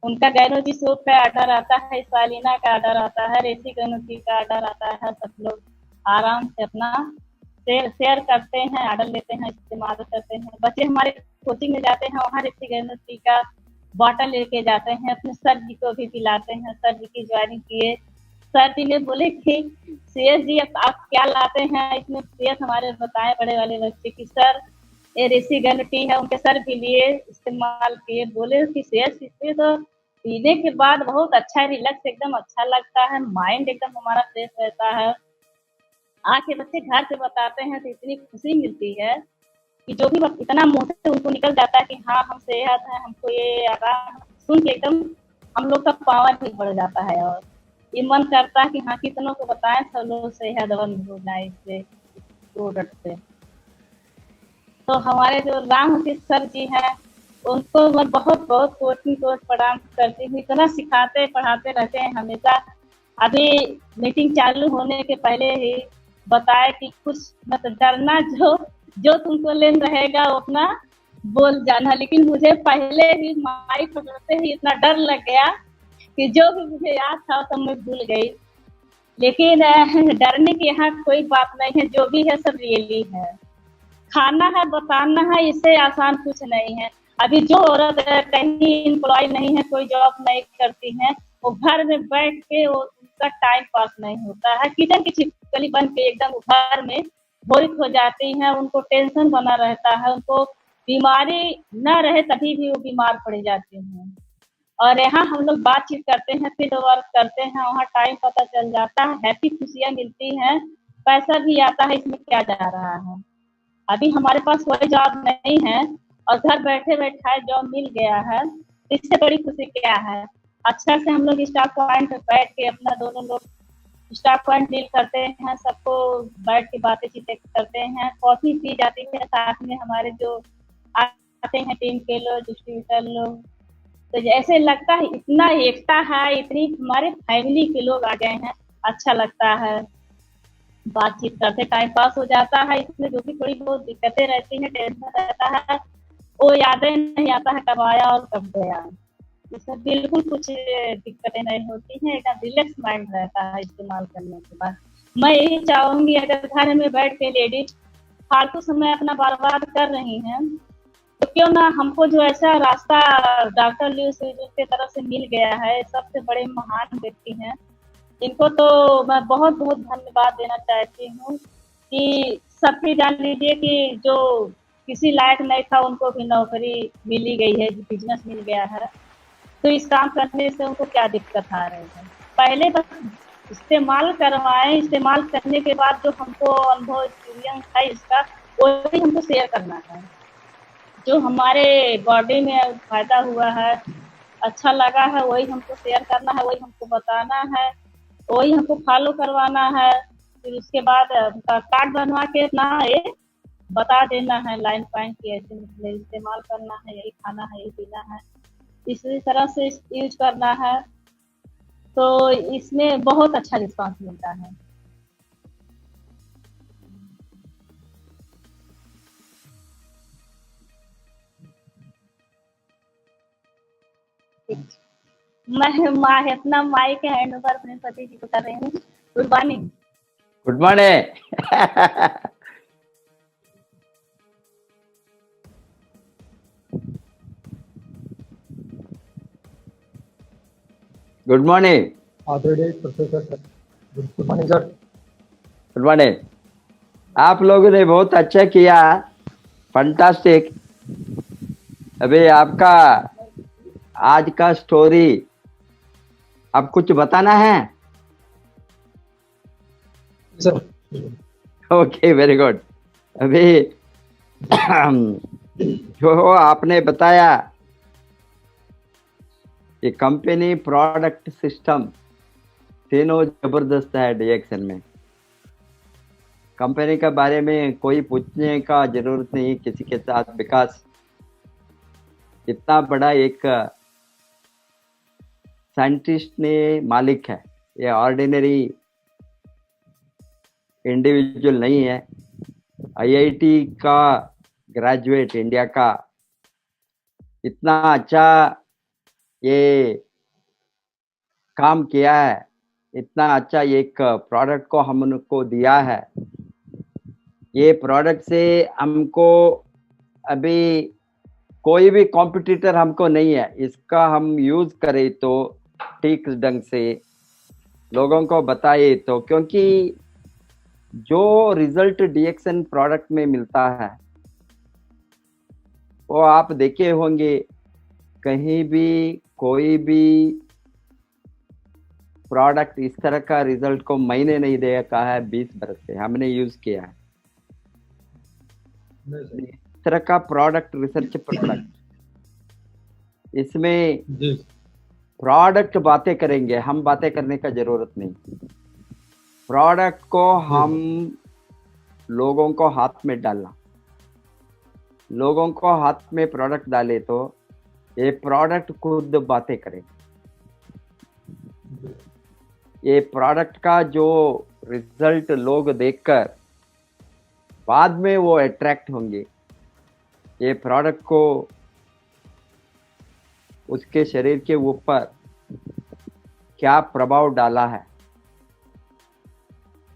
उनका गैनोजी सोप का ऑर्डर आता है, स्पालिना का ऑर्डर आता है, रेसिगेनुटी का ऑर्डर आता है। सब लोग आराम से अपना शेयर करते हैं, ऑर्डर लेते हैं, इस्तेमाल करते हैं। बच्चे हमारे कोचिंग में जाते हैं, वहाँ रेसिगेनुटी का बॉटल लेके जाते हैं, अपने सर जी को भी पिलाते हैं। सर जी की ज्वाइनिंग किए सर जी ने बोले कि सीएस जी अब आप क्या लाते हैं, इसमें सीएस हमारे बताए बड़े वाले बच्चे की सर ये देसी गन टी है, उनके सर भी लिए इस्तेमाल किए, बोले कि सीएस इससे तो पीने के बाद बहुत अच्छा रिलैक्स एकदम अच्छा लगता है, माइंड एकदम हमारा फ्रेश रहता है। आके बच्चे घर से बताते हैं तो इतनी खुशी मिलती है कि जो भी इतना मुंह से उनको निकल जाता है कि हाँ हम सेहत है, हमको ये आराम सुन के एकदम हम लोग का पावर भी बढ़ जाता है और ये मन करता है कि हाँ कितनों को बताएं सब लोग सेहतमंद हो जाए इससे प्रोडक्ट से। तो हमारे जो राम हसीस सर जी हैं उनको मैं बहुत बहुत कोचिंग कोर्स प्रणाम करती हूँ, इतना सिखाते पढ़ाते रहते हैं हमेशा। अभी मीटिंग चालू होने के पहले ही बताए कि कुछ मत डरना, जो जो तुमको लेन रहेगा वो अपना बोल जाना, लेकिन मुझे पहले ही माइक पकड़ते ही इतना डर लग गया कि जो भी मुझे याद था तो मैं भूल गई। लेकिन डरने की यहाँ कोई बात नहीं है, जो भी है सब रियली है। खाना है बताना है, इससे आसान कुछ नहीं है। अभी जो औरत कहीं एम्प्लॉय नहीं है, कोई जॉब नहीं करती है, वो घर में बैठ के वो उनका टाइम पास नहीं होता है, किचन की छिपकली बन के एकदम घर में बोरित हो जाती है, उनको टेंशन बना रहता है, उनको बीमारी न रहे तभी भी वो बीमार पड़ जाती हैं। और यहाँ हम लोग बातचीत करते हैं, फील्ड वर्क करते हैं, वहाँ टाइम पता चल जाता है, हैप्पी खुशियाँ मिलती हैं, पैसा भी आता है, इसमें क्या जा रहा है। अभी हमारे पास कोई जॉब नहीं है और घर बैठे बैठाए जॉब मिल गया है, इससे बड़ी खुशी क्या है। अच्छा से हम लोग स्टाफ पॉइंट पे बैठ के अपना दोनों लोग स्टाफ पॉइंट डील करते हैं, सबको बैठ के बातें चीतें करते हैं, कॉफी पी जाती है साथ में हमारे जो आते हैं टीम के लोग डिस्ट्रीब्यूटर लोग, तो जैसे लगता है इतना एकता है, इतनी हमारे फैमिली के लोग आ गए हैं, अच्छा लगता है। बातचीत करते टाइम पास हो जाता है, इसमें जो भी थोड़ी बहुत दिक्कतें रहती हैं, टेंशन रहता है, वो यादें नहीं आता है कब आया और कब गया। इसमें बिल्कुल कुछ दिक्कतें नहीं होती हैं, एकदम रिलैक्स माइंड रहता है इस्तेमाल करने के बाद। मैं यही चाहूंगी अगर घर में बैठ के लेडीज फालतू समय अपना बर्बाद कर रही हैं तो क्यों ना हमको जो ऐसा रास्ता डॉक्टर ल्यूइस की तरफ से मिल गया है, सबसे बड़े महान व्यक्ति हैं, इनको तो मैं बहुत बहुत धन्यवाद देना चाहती हूँ कि सबकी जान लीजिए कि जो किसी लायक नहीं था उनको भी नौकरी मिली गई है, बिजनेस मिल गया है, तो इस काम करने से उनको क्या दिक्कत आ रही है। पहले बस इस्तेमाल करवाएं, इस्तेमाल करने के बाद जो हमको अनुभव एक्सपीरियंस है इसका वही हमको शेयर करना है, जो हमारे बॉडी में फायदा हुआ है, अच्छा लगा है, वही हमको शेयर करना है, वही हमको बताना है, वही हमको फॉलो करवाना है। फिर उसके बाद उनका कार्ड बनवा के अपना ये बता देना है लाइन पॉइंट की ऐसे मतलब इस्तेमाल करना है, यही खाना है, यही पीना है, इसी तरह से यूज करना है, तो इसमें बहुत अच्छा रिस्पांस मिलता है। मैं अपना माइक हैंड ओवर अपने पति जी को कर रही हूँ। Good morning. Good morning. Good morning. Professor sir, good morning sir. Good morning. आप लोगों ने बहुत अच्छा किया, फंटास्टिक। अभी आपका आज का स्टोरी आप कुछ बताना है? Sir okay, very good. अभी जो आपने बताया ये कंपनी प्रोडक्ट सिस्टम तीनों जबरदस्त है। डीएक्सन में कंपनी के बारे में कोई पूछने का जरूरत नहीं किसी के साथ, विकास इतना बड़ा एक साइंटिस्ट ने मालिक है, ये ऑर्डिनरी इंडिविजुअल नहीं है। आईआईटी का ग्रेजुएट इंडिया का, इतना अच्छा ये काम किया है, इतना अच्छा एक प्रोडक्ट को हमको दिया है। ये प्रोडक्ट से हमको अभी कोई भी कॉम्पिटिटर हमको नहीं है, इसका हम यूज करें तो ठीक ढंग से लोगों को बताइए तो, क्योंकि जो रिजल्ट डीएक्सन प्रोडक्ट में मिलता है वो आप देखे होंगे, कहीं भी कोई भी प्रोडक्ट इस तरह का रिजल्ट को मैंने नहीं देखा है 20 बरस से हमने यूज किया है। इस तरह का प्रोडक्ट, रिसर्च प्रोडक्ट, इसमें प्रोडक्ट बातें करेंगे, हम बातें करने का जरूरत नहीं। प्रोडक्ट को हम लोगों को हाथ में डालना, लोगों को हाथ में प्रोडक्ट डाले तो ये प्रोडक्ट खुद बातें करे। ये प्रोडक्ट का जो रिजल्ट लोग देखकर बाद में वो अट्रैक्ट होंगे, ये प्रोडक्ट को उसके शरीर के ऊपर क्या प्रभाव डाला है।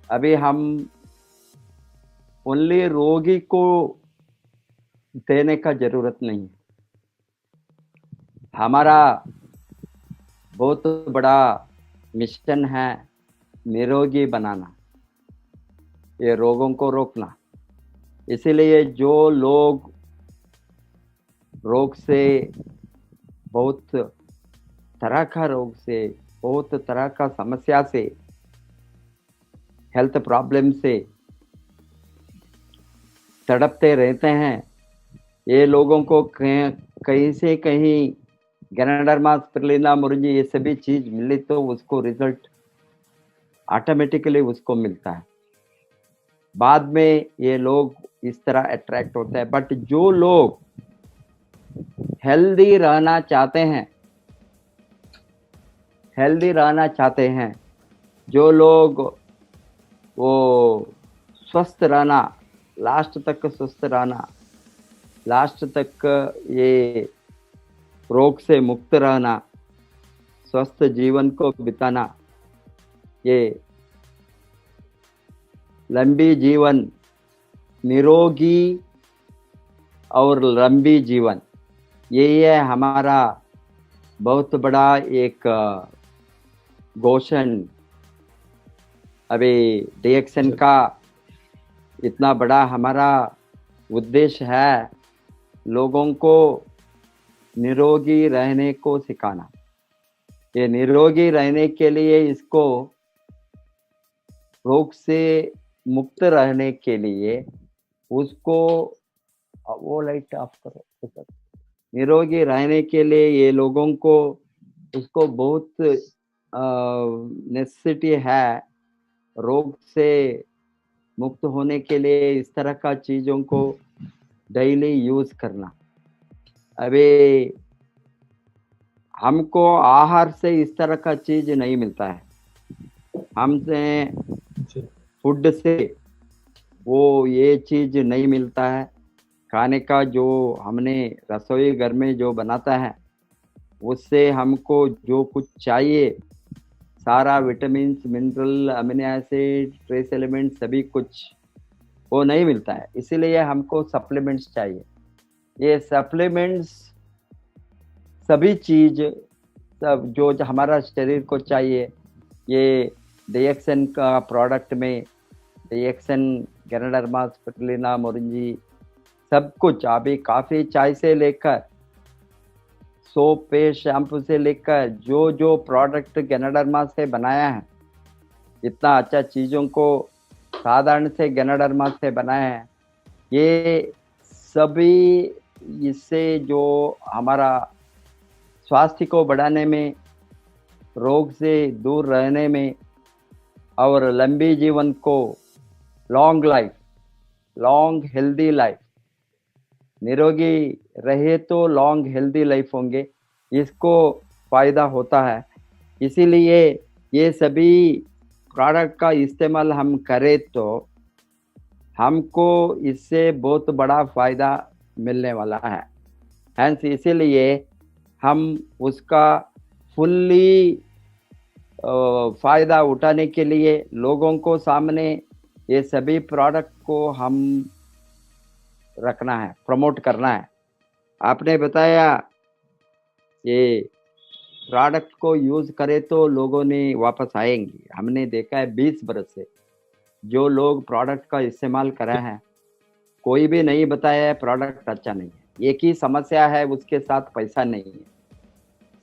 अभी हम ओनली रोगी को देने का जरूरत नहीं, हमारा बहुत बड़ा मिशन है निरोगी बनाना, ये रोगों को रोकना। इसीलिए जो लोग रोग से, बहुत तरह का रोग से, बहुत तरह का समस्या से, हेल्थ प्रॉब्लम से तड़पते रहते हैं, ये लोगों को कहीं से कहीं गैनोडर्मा स्पिरुलिना मुरुंजी ये सभी चीज मिली तो उसको रिजल्ट ऑटोमेटिकली उसको मिलता है। बाद में ये लोग इस तरह अट्रैक्ट होते हैं। बट जो लोग हेल्दी रहना चाहते हैं, हेल्दी रहना चाहते हैं, जो लोग वो स्वस्थ रहना, लास्ट तक स्वस्थ रहना, लास्ट तक ये रोग से मुक्त रहना, स्वस्थ जीवन को बिताना, ये लंबी जीवन, निरोगी और लंबी जीवन, यही है हमारा बहुत बड़ा एक घोषण। अभी डीएक्सन का इतना बड़ा हमारा उद्देश्य है लोगों को निरोगी रहने को सिखाना। ये निरोगी रहने के लिए, इसको रोग से मुक्त रहने के लिए उसको, वो लाइट ऑफ करो, निरोगी रहने के लिए ये लोगों को उसको बहुत नेसेसिटी है। रोग से मुक्त होने के लिए इस तरह का चीजों को डेली यूज करना। अभी हमको आहार से इस तरह का चीज नहीं मिलता है, हमसे फूड से वो ये चीज नहीं मिलता है। खाने का जो हमने रसोई घर में जो बनाता है उससे हमको जो कुछ चाहिए, सारा vitamin, mineral, amino acid, trace element सभी कुछ वो नहीं मिलता है। इसीलिए हमको सप्लीमेंट्स चाहिए। ये सप्लीमेंट्स सभी चीज सब जो हमारा शरीर को चाहिए, ये डीएक्सन का प्रोडक्ट में डीएक्सन, गैनोडर्मा स्पिरुलिना मुरुंजी सब कुछ, अभी काफ़ी चाय से लेकर सोप, पेस्ट, शैम्पू से लेकर जो जो प्रोडक्ट गैनोडर्मा से बनाया है, इतना अच्छा चीज़ों को साधारण से गैनोडर्मा से बनाया है, ये सभी इससे जो हमारा स्वास्थ्य को बढ़ाने में, रोग से दूर रहने में और लंबी जीवन को, long life, long healthy life, निरोगी रहे तो लॉन्ग हेल्दी लाइफ होंगे, इसको फायदा होता है। इसीलिए ये सभी प्रोडक्ट का इस्तेमाल हम करें तो हमको इससे बहुत बड़ा फायदा मिलने वाला है। हैंस इसीलिए हम उसका फुल्ली फायदा उठाने के लिए लोगों को सामने ये सभी प्रोडक्ट को हम रखना है, प्रमोट करना है। आपने बताया ये प्रोडक्ट को यूज करे तो लोगों ने वापस आएंगे। हमने देखा है 20 बरस से जो लोग प्रोडक्ट का इस्तेमाल करा है, कोई भी नहीं बताया है प्रोडक्ट अच्छा नहीं है। एक ही समस्या है, उसके साथ पैसा नहीं है।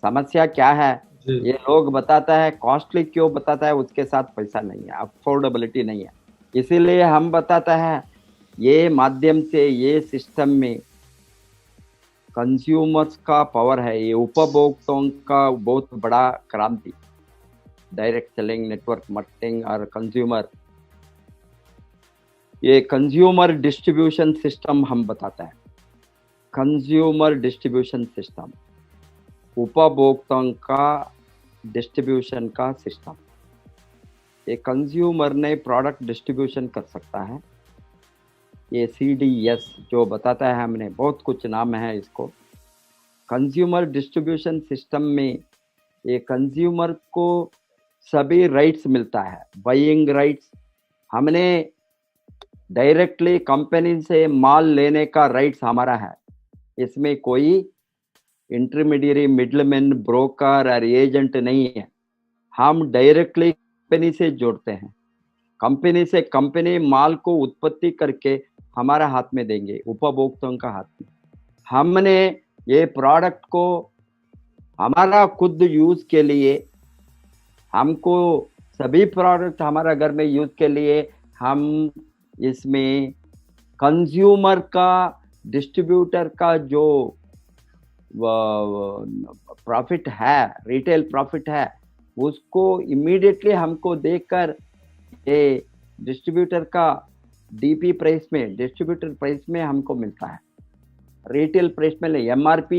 समस्या क्या है ये लोग बताता है, कॉस्टली क्यों बताता है, उसके साथ पैसा नहीं है, अफोर्डेबिलिटी नहीं है। इसीलिए हम बताता है ये माध्यम से, ये सिस्टम में कंज्यूमर्स का पावर है, ये उपभोक्ताओं का बहुत बड़ा क्रांति। डायरेक्ट सेलिंग, नेटवर्क मार्केटिंग और कंज्यूमर, ये कंज्यूमर डिस्ट्रीब्यूशन सिस्टम हम बताता है। कंज्यूमर डिस्ट्रीब्यूशन सिस्टम, उपभोक्ताओं का डिस्ट्रीब्यूशन का सिस्टम। ये कंज्यूमर ने प्रोडक्ट डिस्ट्रीब्यूशन कर सकता है। ये CDS जो बताता है, हमने बहुत कुछ नाम है इसको। कंज्यूमर डिस्ट्रीब्यूशन सिस्टम में ये कंज्यूमर को सभी राइट्स मिलता है, बाइंग राइट्स। हमने डायरेक्टली कंपनी से माल लेने का राइट्स हमारा है। इसमें कोई इंटरमीडिएरी, मिडलमैन, ब्रोकर और एजेंट नहीं है। हम डायरेक्टली कंपनी से जोड़ते हैं। कंपनी से कंपनी माल को उत्पत्ति करके हमारा हाथ में देंगे, उपभोक्ताओं का हाथ में। हमने ये प्रोडक्ट को हमारा खुद यूज के लिए, हमको सभी प्रोडक्ट हमारा घर में यूज के लिए, हम इसमें कंज्यूमर का, डिस्ट्रीब्यूटर का जो प्रॉफिट है, रिटेल प्रॉफिट है, उसको इमीडिएटली हमको देकर ये डिस्ट्रीब्यूटर का DP प्राइस में, डिस्ट्रीब्यूटर प्राइस में हमको मिलता है। रिटेल प्राइस में MRP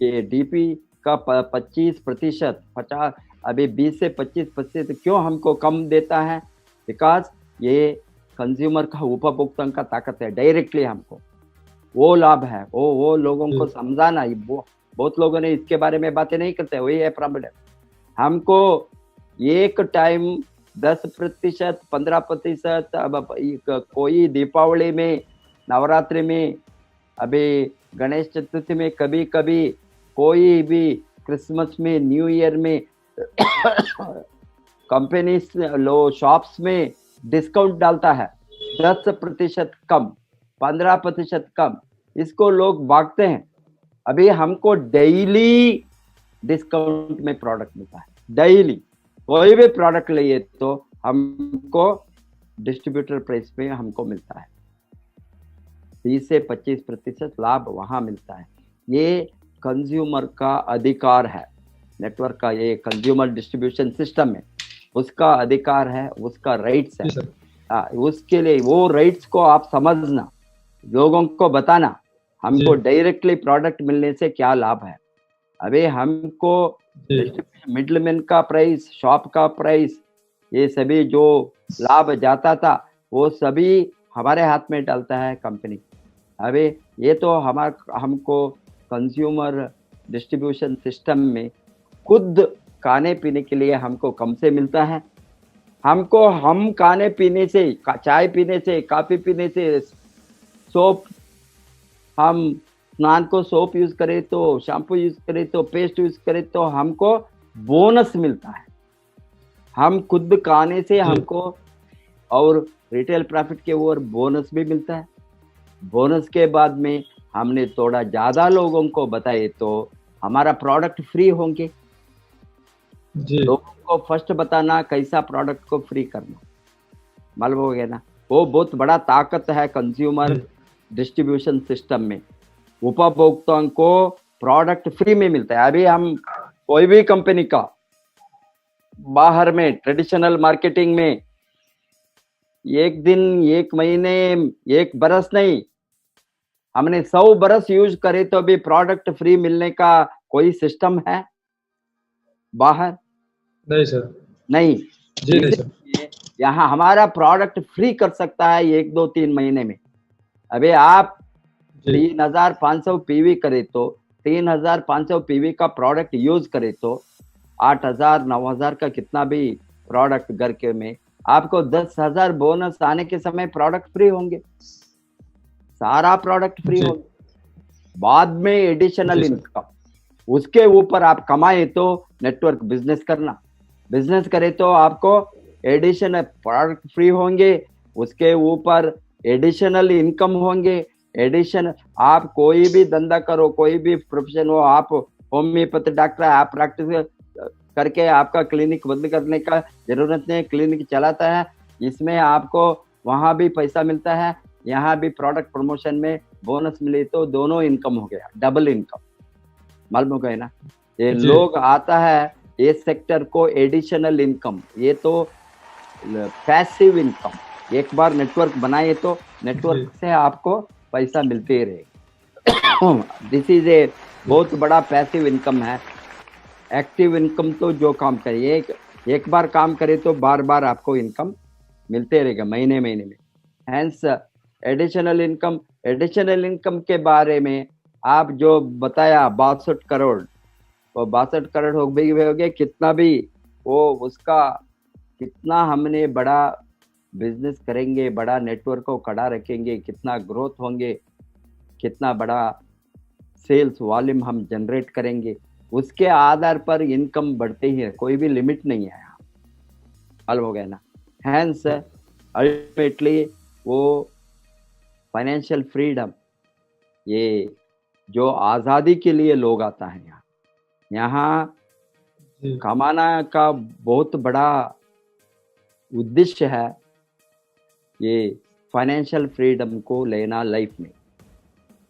ये DP का 25%, 50, अभी 20 से 25% क्यों हमको कम देता है? बिकॉज ये कंज्यूमर का, उपभोक्ता का ताकत है। डायरेक्टली हमको वो लाभ है। वो लोगों को समझाना, बहुत लोगों ने इसके बारे में बातें नहीं करते, वही है प्रॉब्लम। हमको एक टाइम 10%, 15%, अब कोई दीपावली में, नवरात्रि में, अभी गणेश चतुर्थी में, कभी कभी कोई भी क्रिसमस में, न्यू ईयर में कंपनी शॉप्स में डिस्काउंट डालता है 10% कम, 15% कम। इसको लोग भागते हैं। अभी हमको डेली डिस्काउंट में प्रोडक्ट मिलता है। डेली कोई भी प्रोडक्ट लिए तो हमको डिस्ट्रीब्यूटर प्राइस में हमको मिलता है। 30 से 25% लाभ वहां मिलता है। ये कंज्यूमर का अधिकार है। नेटवर्क का ये कंज्यूमर डिस्ट्रीब्यूशन सिस्टम में उसका अधिकार है, उसका राइट्स है। उसके लिए वो राइट्स को आप समझना, लोगों को बताना, हमको डायरेक्टली प्रोडक्ट मिलने से क्या लाभ है। अभी हमको मिडलमैन का प्राइस, शॉप का प्राइस, ये सभी जो लाभ जाता था वो सभी हमारे हाथ में डालता है कंपनी। अभी ये तो हमको कंज्यूमर डिस्ट्रीब्यूशन सिस्टम में खुद खाने पीने के लिए हमको कम से मिलता है। हम खाने पीने से, चाय पीने से, कॉफी पीने से, सोप, हम स्नान को सोप यूज करें तो, शैम्पू यूज करें तो, पेस्ट यूज करें तो हमको बोनस मिलता है। हम खुद खाने से हमको और रिटेल प्रॉफिट के ओर बोनस भी मिलता है। बोनस के बाद में हमने थोड़ा ज्यादा लोगों को बताए तो हमारा प्रोडक्ट फ्री होंगे। लोगों को फर्स्ट बताना कैसा प्रोडक्ट को फ्री करना, मालूम हो गया ना। वो बहुत बड़ा ताकत है कंज्यूमर डिस्ट्रीब्यूशन सिस्टम में। उपभोक्ताओं को प्रोडक्ट फ्री में मिलता है। अभी हम कोई भी कंपनी का बाहर में ट्रेडिशनल मार्केटिंग में एक दिन, एक महीने, एक बरस नहीं, हमने 100 बरस यूज करे तो भी प्रोडक्ट फ्री मिलने का कोई सिस्टम है बाहर? नहीं सर, नहीं जी नहीं सर। यहाँ हमारा प्रोडक्ट फ्री कर सकता है 1, 2, 3 महीने में। अभी आप 3500 PV करे तो, 3500 PV का प्रोडक्ट यूज करे तो 8000, 9000 का कितना भी प्रोडक्ट घर के में, आपको 10,000 बोनस आने के समय प्रोडक्ट फ्री होंगे। सारा प्रोडक्ट फ्री होंगे। बाद में एडिशनल इनकम, उसके ऊपर आप कमाए तो नेटवर्क बिजनेस करना, बिजनेस करे तो आपको एडिशनल प्रोडक्ट फ्री होंगे, उसके ऊपर एडिशनल इनकम होंगे। एडिशन आप कोई भी धंधा करो, कोई भी प्रोफेशन हो, आप होम्योपैथी डॉक्टर आप प्रैक्टिस करके आपका क्लिनिक बंद करने का जरूरत नहीं, क्लिनिक चलाता है, इसमें आपको वहां भी पैसा मिलता है, यहाँ भी प्रोडक्ट प्रमोशन में बोनस मिले तो दोनों इनकम हो गया, डबल इनकम। मालूम हो गया ना, ये लोग आता है ये सेक्टर को एडिशनल इनकम, ये तो पैसिव इनकम। एक बार नेटवर्क बनाए तो नेटवर्क से आपको पैसा मिलते ही रहेगा। दिस इज ए बहुत बड़ा पैसिव इनकम है। एक्टिव इनकम तो जो काम करे, एक बार काम करे तो बार बार आपको इनकम मिलते रहेगा महीने महीने में। Hence additional income, additional income के बारे में आप जो बताया 62 करोड़, वो 62 करोड़ हो गए, कितना भी वो उसका कितना हमने बड़ा बिजनेस करेंगे, बड़ा नेटवर्क को खड़ा रखेंगे, कितना ग्रोथ होंगे, कितना बड़ा सेल्स वॉल्यूम हम जनरेट करेंगे, उसके आधार पर इनकम बढ़ते ही है, कोई भी लिमिट नहीं है यहाँ। हल हो गया ना। हैंस अल्टीमेटली वो फाइनेंशियल फ्रीडम, ये जो आज़ादी के लिए लोग आता है यहाँ कमाना का बहुत बड़ा उद्देश्य है, ये फाइनेंशियल फ्रीडम को लेना लाइफ में।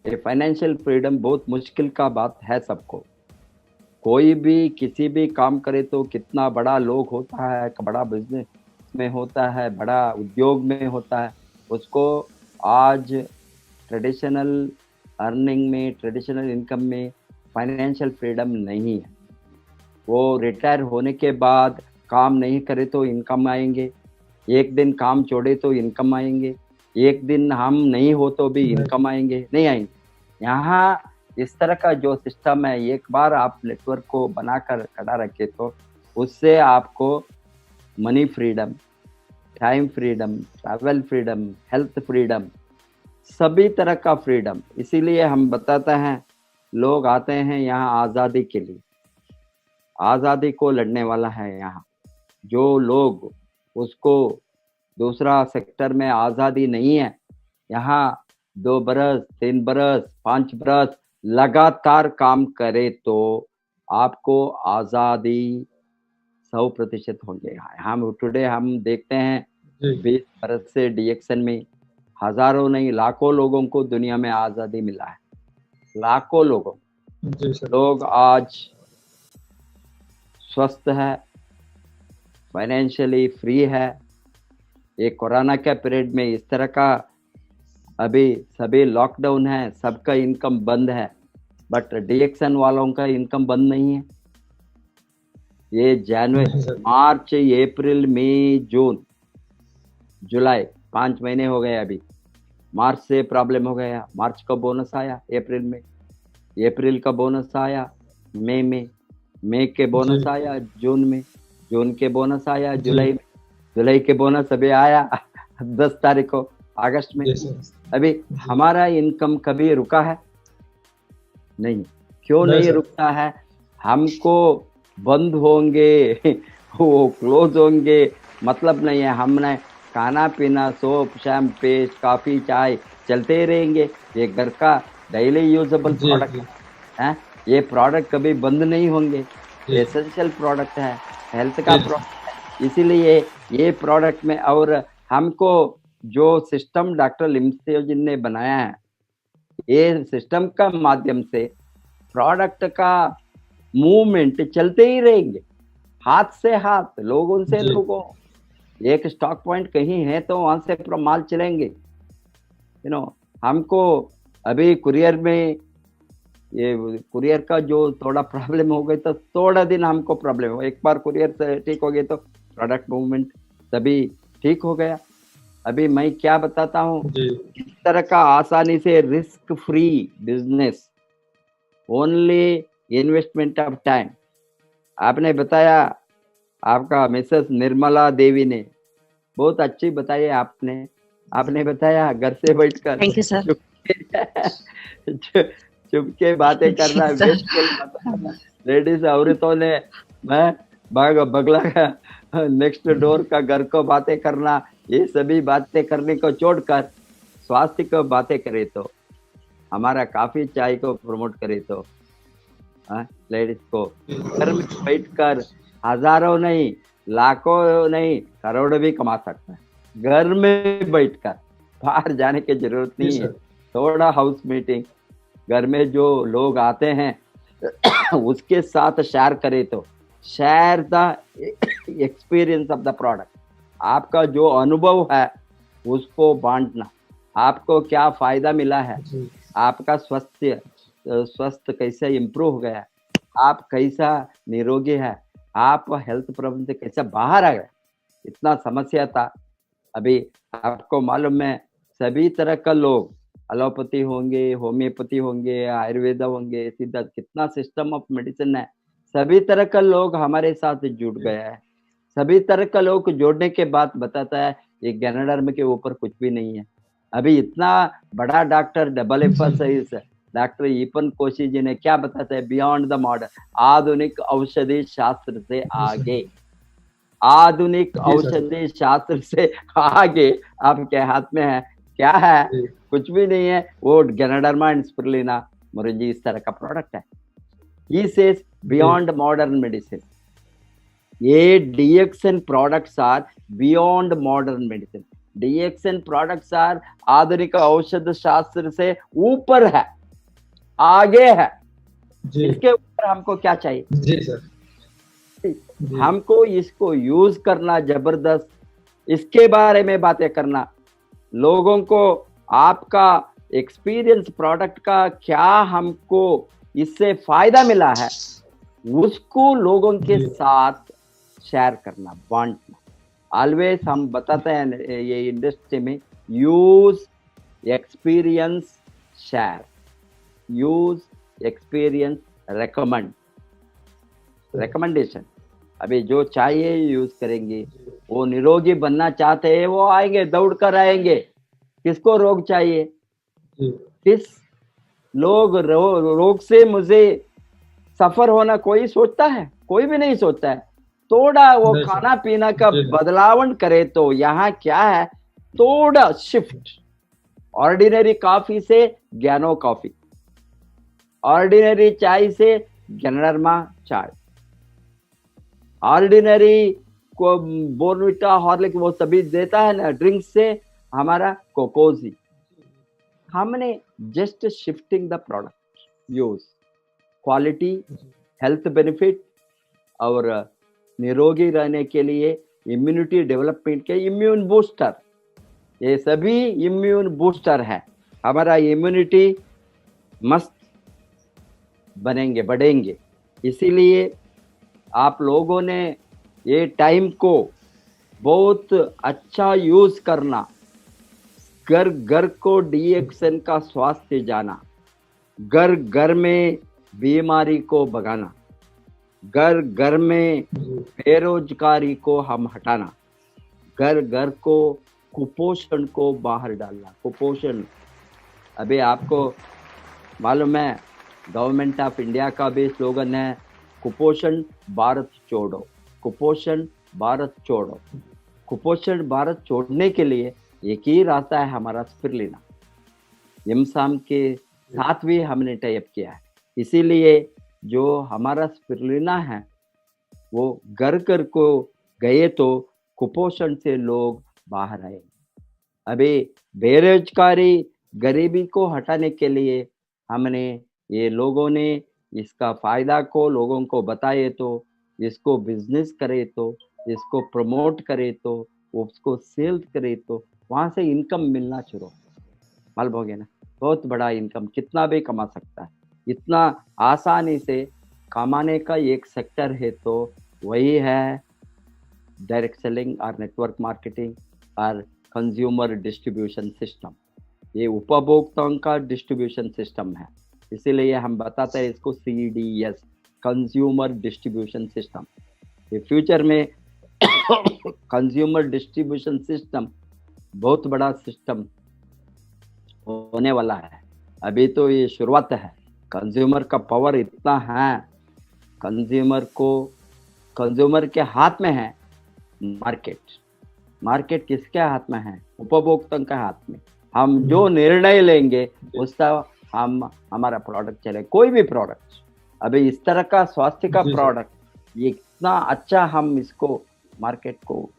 ये फाइनेंशियल फ्रीडम बहुत मुश्किल का बात है सबको। कोई भी किसी भी काम करे तो कितना बड़ा लोग होता है, बड़ा बिजनेस में होता है, बड़ा उद्योग में होता है, उसको आज ट्रेडिशनल अर्निंग में, ट्रेडिशनल इनकम में फाइनेंशियल फ्रीडम नहीं है। वो रिटायर होने के बाद काम नहीं करे तो इनकम आएंगे, एक दिन काम छोड़े तो इनकम आएंगे, एक दिन हम नहीं हो तो भी इनकम आएंगे, नहीं आएंगे। यहाँ इस तरह का जो सिस्टम है, एक बार आप नेटवर्क को बनाकर खड़ा रखे तो उससे आपको money freedom, time freedom, travel freedom, health freedom, सभी तरह का फ्रीडम। इसीलिए हम बताते हैं लोग आते हैं यहाँ आज़ादी के लिए, आज़ादी को लड़ने वाला है यहाँ। जो लोग उसको दूसरा सेक्टर में आज़ादी नहीं है, यहाँ 2 बरस, 3 बरस, 5 बरस लगातार काम करे तो आपको आज़ादी 100% होंगे। हम टुडे हम देखते हैं 20 बरस से डिएक्शन में हजारों नहीं लाखों लोगों को दुनिया में आज़ादी मिला है, लाखों लोगों। लोग आज स्वस्थ है, फाइनेंशियली फ्री है। ये कोरोना के पीरियड में इस तरह का अभी सभी लॉकडाउन है, सबका इनकम बंद है, बट डिएक्शन वालों का इनकम बंद नहीं है। ये जनवरी, मार्च, अप्रैल, मई, जून, जुलाई 5 महीने हो गए। अभी मार्च से प्रॉब्लम हो गया, मार्च का बोनस आया अप्रैल में, अप्रैल का बोनस आया मई में, मई के बोनस आया जून में, जून के बोनस आया जुलाई में, जुलाई के बोनस अभी आया 10 तारीख को अगस्त में। अभी हमारा इनकम कभी रुका है? नहीं। क्यों नहीं रुकता है? हमको बंद होंगे वो क्लोज होंगे मतलब नहीं है। हमने खाना पीना, सोप, शैम्पू, पेस्ट, कॉफी, चाय चलते ही रहेंगे। ये घर का डेली यूजेबल प्रोडक्ट है, ये प्रोडक्ट कभी बंद नहीं होंगे। एसेंशियल प्रोडक्ट है, हेल्थ का प्रोडक्ट है, इसीलिए ये प्रोडक्ट में। और हमको जो सिस्टम डॉक्टर लिमसेओजिन ने बनाया है, ये सिस्टम का माध्यम से प्रोडक्ट का मूवमेंट चलते ही रहेंगे, हाथ से हाथ, लोगों से लोगों। एक स्टॉक पॉइंट कहीं है तो वहां से पूरा माल चलेंगे। हमको अभी कुरियर में, ये कुरियर का जो थोड़ा प्रॉब्लम हो गई तो थोड़ा दिन हमको प्रॉब्लम हो, एक बार कुरियर से ठीक हो गई तो प्रोडक्ट मूवमेंट तभी ठीक हो गया। अभी मैं क्या बताता हूँ, इस तरह का आसानी से risk free business, only investment of time. आपने बताया, आपका मिसेस निर्मला देवी ने बहुत अच्छी बताई। आपने बताया घर से बैठकर। Thank you sir. चुपके बातें करना, बिल्कुल लेडीज औरतों ने मैं बगला का नेक्स्ट डोर का घर को बातें करना, ये सभी बातें करने को छोड़कर स्वास्थ्य को बातें करे तो हमारा काफी चाय को प्रमोट करे तो लेडीज को घर में बैठकर हजारों नहीं, लाखों नहीं, करोड़ों भी कमा सकता है घर में बैठकर। बाहर जाने की जरूरत नहीं है। थोड़ा हाउस मीटिंग घर में जो लोग आते हैं उसके साथ शेयर करे तो share the experience of the product. आपका जो अनुभव है उसको बांटना, आपको क्या फायदा मिला है, आपका स्वास्थ्य कैसा इम्प्रूव हो गया, आप कैसा निरोगी है, आप हेल्थ प्रॉब्लम से कैसा बाहर आ गए। इतना समस्या था। अभी आपको मालूम है सभी तरह का लोग, एलोपैथी होंगे, होम्योपैथी होंगे, आयुर्वेद होंगे, सीधा कितना सिस्टम ऑफ मेडिसिन है, सभी तरह का लोग हमारे साथ जुड़ गया है। सभी तरह का लोग जोड़ने के बाद बताता है ये गैनाडर्म के ऊपर कुछ भी नहीं है। अभी इतना बड़ा डॉक्टर FSS डॉक्टर ईपन कोशी जी ने क्या बताता है, बियॉन्ड द मॉडर्न, आधुनिक औषधि शास्त्र से आगे, आधुनिक औषधि शास्त्र से आगे आपके हाथ में है क्या है, कुछ भी नहीं है। वो गैनाडर्मा एंड स्पिरुलिना मुरुजी इस तरह का प्रोडक्ट है। He says beyond modern medicine, ये DXN products are beyond modern medicine. DXN products are आधुनिक औषध शास्त्र से ऊपर है, आगे है। इसके ऊपर हमको क्या चाहिए जी सर, हमको इसको यूज करना जबरदस्त, इसके बारे में बातें करना, लोगों को आपका एक्सपीरियंस प्रोडक्ट का क्या हमको इससे फायदा मिला है उसको लोगों के साथ शेयर करना, बांटना। ऑलवेज हम बताते हैं ये इंडस्ट्री में, use experience share, use experience recommendation. अभी जो चाहिए यूज करेंगे, वो निरोगी बनना चाहते हैं वो आएंगे, दौड़ कर आएंगे। किसको रोग चाहिए, किस लोग रोग से मुझे सफर होना कोई सोचता है, कोई भी नहीं सोचता है। थोड़ा वो खाना पीना का बदलावन करे तो यहाँ क्या है, थोड़ा शिफ्ट, ऑर्डिनरी कॉफी से ज्ञानो कॉफी, ऑर्डिनरी चाय से गैनाडर्मा चाय, ऑर्डिनरी को बोर्नविटा हॉर्लिक्स वो सभी देता है ना ड्रिंक से हमारा कोकोजी। हमने just shifting the product, use quality, health benefit और निरोगी रहने के लिए इम्यूनिटी डेवलपमेंट के इम्यून बूस्टर, ये सभी इम्यून बूस्टर है। हमारा इम्यूनिटी मस्त बनेंगे, बढ़ेंगे। इसीलिए आप लोगों ने ये टाइम को बहुत अच्छा यूज करना, घर घर को DXN का स्वास्थ्य जाना, घर घर में बीमारी को भगाना, घर घर में बेरोजगारी को हम हटाना, घर घर को कुपोषण को बाहर डालना। कुपोषण अभी आपको मालूम है गवर्नमेंट ऑफ इंडिया का भी स्लोगन है, कुपोषण भारत छोड़ो, कुपोषण भारत छोड़ो। कुपोषण भारत छोड़ने के लिए एक ही रास्ता है हमारा, स्पिरुलिना। यमसाम के साथ भी हमने टाइप किया है। इसीलिए जो हमारा स्पिरुलिना है वो घर घर को गए तो कुपोषण से लोग बाहर आए। अभी बेरोजगारी, गरीबी को हटाने के लिए हमने ये लोगों ने इसका फायदा को लोगों को बताए तो, इसको बिजनेस करे तो, इसको प्रमोट करे तो, उसको सेल्स करे तो वहां से इनकम मिलना शुरू। मालूम हो गया ना, बहुत बड़ा इनकम कितना भी कमा सकता है। इतना आसानी से कमाने का एक सेक्टर है तो वही है डायरेक्ट सेलिंग और नेटवर्क मार्केटिंग और कंज्यूमर डिस्ट्रीब्यूशन सिस्टम। ये उपभोक्ताओं का डिस्ट्रीब्यूशन सिस्टम है, इसीलिए हम बताते हैं इसको CDS, कंज्यूमर डिस्ट्रीब्यूशन सिस्टम। ये फ्यूचर में कंज्यूमर डिस्ट्रीब्यूशन सिस्टम बहुत बड़ा सिस्टम होने वाला है। अभी तो ये शुरुआत है, कंज्यूमर का पावर इतना है, कंज्यूमर के हाथ में है मार्केट किसके हाथ में है? उपभोक्ता के हाथ में। हम जो निर्णय लेंगे उसका हमारा प्रोडक्ट चले, कोई भी प्रोडक्ट। अभी इस तरह का स्वास्थ्य का प्रोडक्ट, ये इतना अच्छा, हम इसको मार्केट को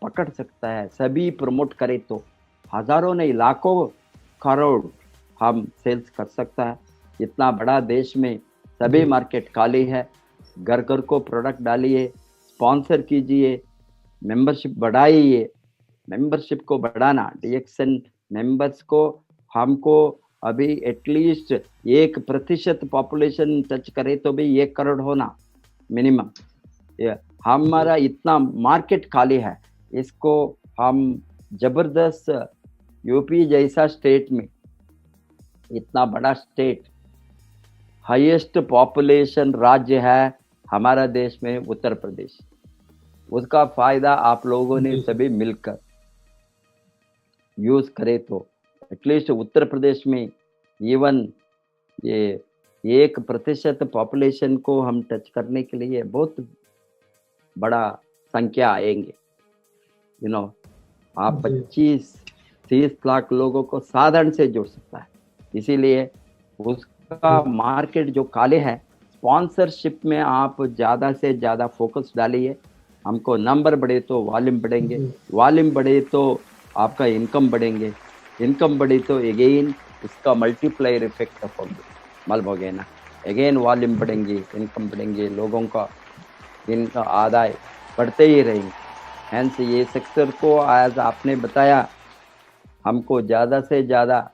पकड़ सकता है, सभी प्रमोट करे तो हजारों नहीं लाखों करोड़ हम सेल्स कर सकता है। इतना बड़ा देश में सभी मार्केट खाली है, घर घर को प्रोडक्ट डालिए, स्पॉन्सर कीजिए, मेंबरशिप बढ़ाइए। मेंबरशिप को बढ़ाना, डीएक्सएन मेंबर्स को हमको अभी एटलीस्ट 1% पॉपुलेशन टच करे तो भी 1 करोड़ होना मिनिमम। हमारा इतना मार्केट खाली है, इसको हम जबरदस्त, यूपी जैसा स्टेट में, इतना बड़ा स्टेट, हाईएस्ट पॉपुलेशन राज्य है हमारा देश में उत्तर प्रदेश, उसका फायदा आप लोगों ने सभी मिलकर यूज करे तो एटलीस्ट उत्तर प्रदेश में इवन ये 1% पॉपुलेशन को हम टच करने के लिए बहुत बड़ा संख्या आएंगे। आप 25-30 लाख लोगों को साधारण से जोड़ सकता है। इसीलिए उसका मार्केट जो काले है, स्पॉन्सरशिप में आप ज़्यादा से ज़्यादा फोकस डालिए। हमको नंबर बढ़े तो वॉल्यूम बढ़ेंगे, वॉल्यूम बढ़े तो आपका इनकम बढ़ेंगे, इनकम बढ़े तो अगेन इसका मल्टीप्लायर इफेक्ट मालूम हो गया ना। अगेन वॉल्यूम बढ़ेंगे, इनकम बढ़ेंगे, लोगों का इनका आदाय बढ़ते ही रहेंगे। हैंस ये सेक्टर को आज आपने बताया, हमको ज़्यादा से ज़्यादा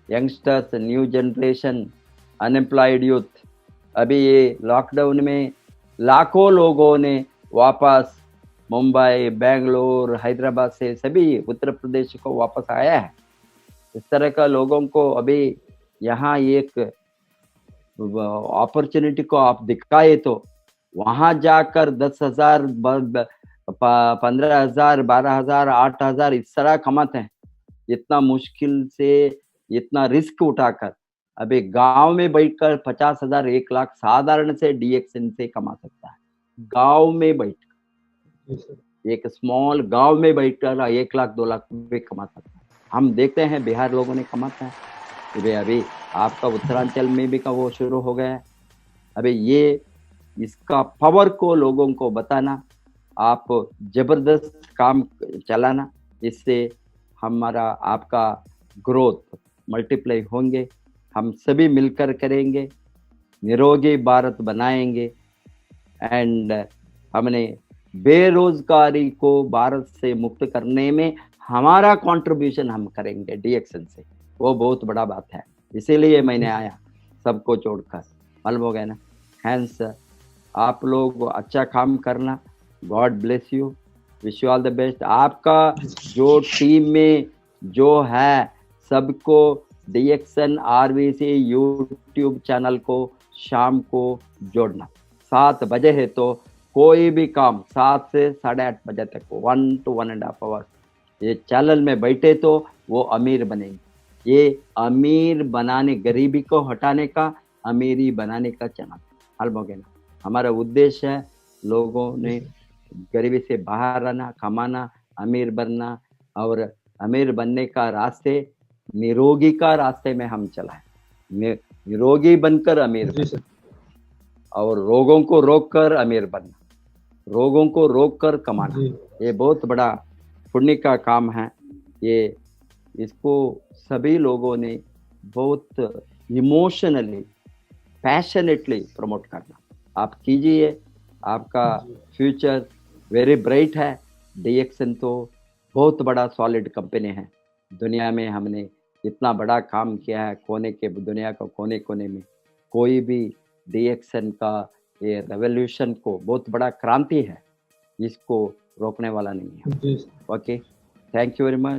youngsters, new generation, unemployed youth, अभी ये लॉकडाउन में लाखों लोगों ने वापस मुंबई, बेंगलोर, हैदराबाद से सभी उत्तर प्रदेश को वापस आया है। इस तरह का लोगों को अभी यहाँ एक अपॉर्चुनिटी को आप दिखाए तो वहाँ जाकर 10,000, 15,000, 12,000, 8,000 इस तरह कमाते हैं। इतना मुश्किल से, इतना रिस्क उठाकर अभी गांव में बैठकर 50,000, 1 लाख साधारण से डीएक्सएन से कमा सकता है। गांव में बैठकर, एक स्मॉल गांव में बैठकर 1 लाख 2 लाख रुपए कमा सकता है। हम देखते हैं बिहार लोगों ने कमाता है, अभी आपका उत्तरांचल में भी का वो शुरू हो गया है। अभी ये इसका पावर को लोगों को बताना, आप जबरदस्त काम चलाना, इससे हमारा आपका ग्रोथ मल्टीप्लाई होंगे। हम सभी मिलकर करेंगे, निरोगी भारत बनाएंगे एंड हमने बेरोजगारी को भारत से मुक्त करने में हमारा कंट्रीब्यूशन हम करेंगे डीएक्सएन से, वो बहुत बड़ा बात है। इसीलिए मैंने आया सबको जोड़कर, मालूम हो गया ना। हैंस आप लोग अच्छा काम करना, God bless you, wish you all the best. आपका जो टीम में जो है सबको डीएक्सएन आरवीसी यूट्यूब चैनल को शाम को जोड़ना। 7 बजे है तो कोई भी काम 7 से 8:30 बजे तक 1 to 1.5 आवर्स ये चैनल में बैठे तो वो अमीर बनेंगे। ये अमीर बनाने, गरीबी को हटाने का, अमीरी बनाने का चैनल हल हो गया ना। हमारा उद्देश्य है लोगों ने गरीबी से बाहर आना, कमाना, अमीर बनना, और अमीर बनने का रास्ते निरोगी का रास्ते में हम चलाएं। निरोगी बनकर अमीर बनना और रोगों को रोककर अमीर बनना, रोगों को रोककर कमाना, ये बहुत बड़ा पुण्य का काम है। ये इसको सभी लोगों ने बहुत इमोशनली, पैशनेटली प्रमोट करना। आप कीजिए, आपका फ्यूचर वेरी ब्राइट है। डीएक्सएन तो बहुत बड़ा सॉलिड कंपनी है दुनिया में। हमने इतना बड़ा काम किया है, दुनिया का कोने कोने में कोई भी डीएक्सएन का ये रेवोल्यूशन को बहुत बड़ा क्रांति है, इसको रोकने वाला नहीं है। Okay, thank you very much.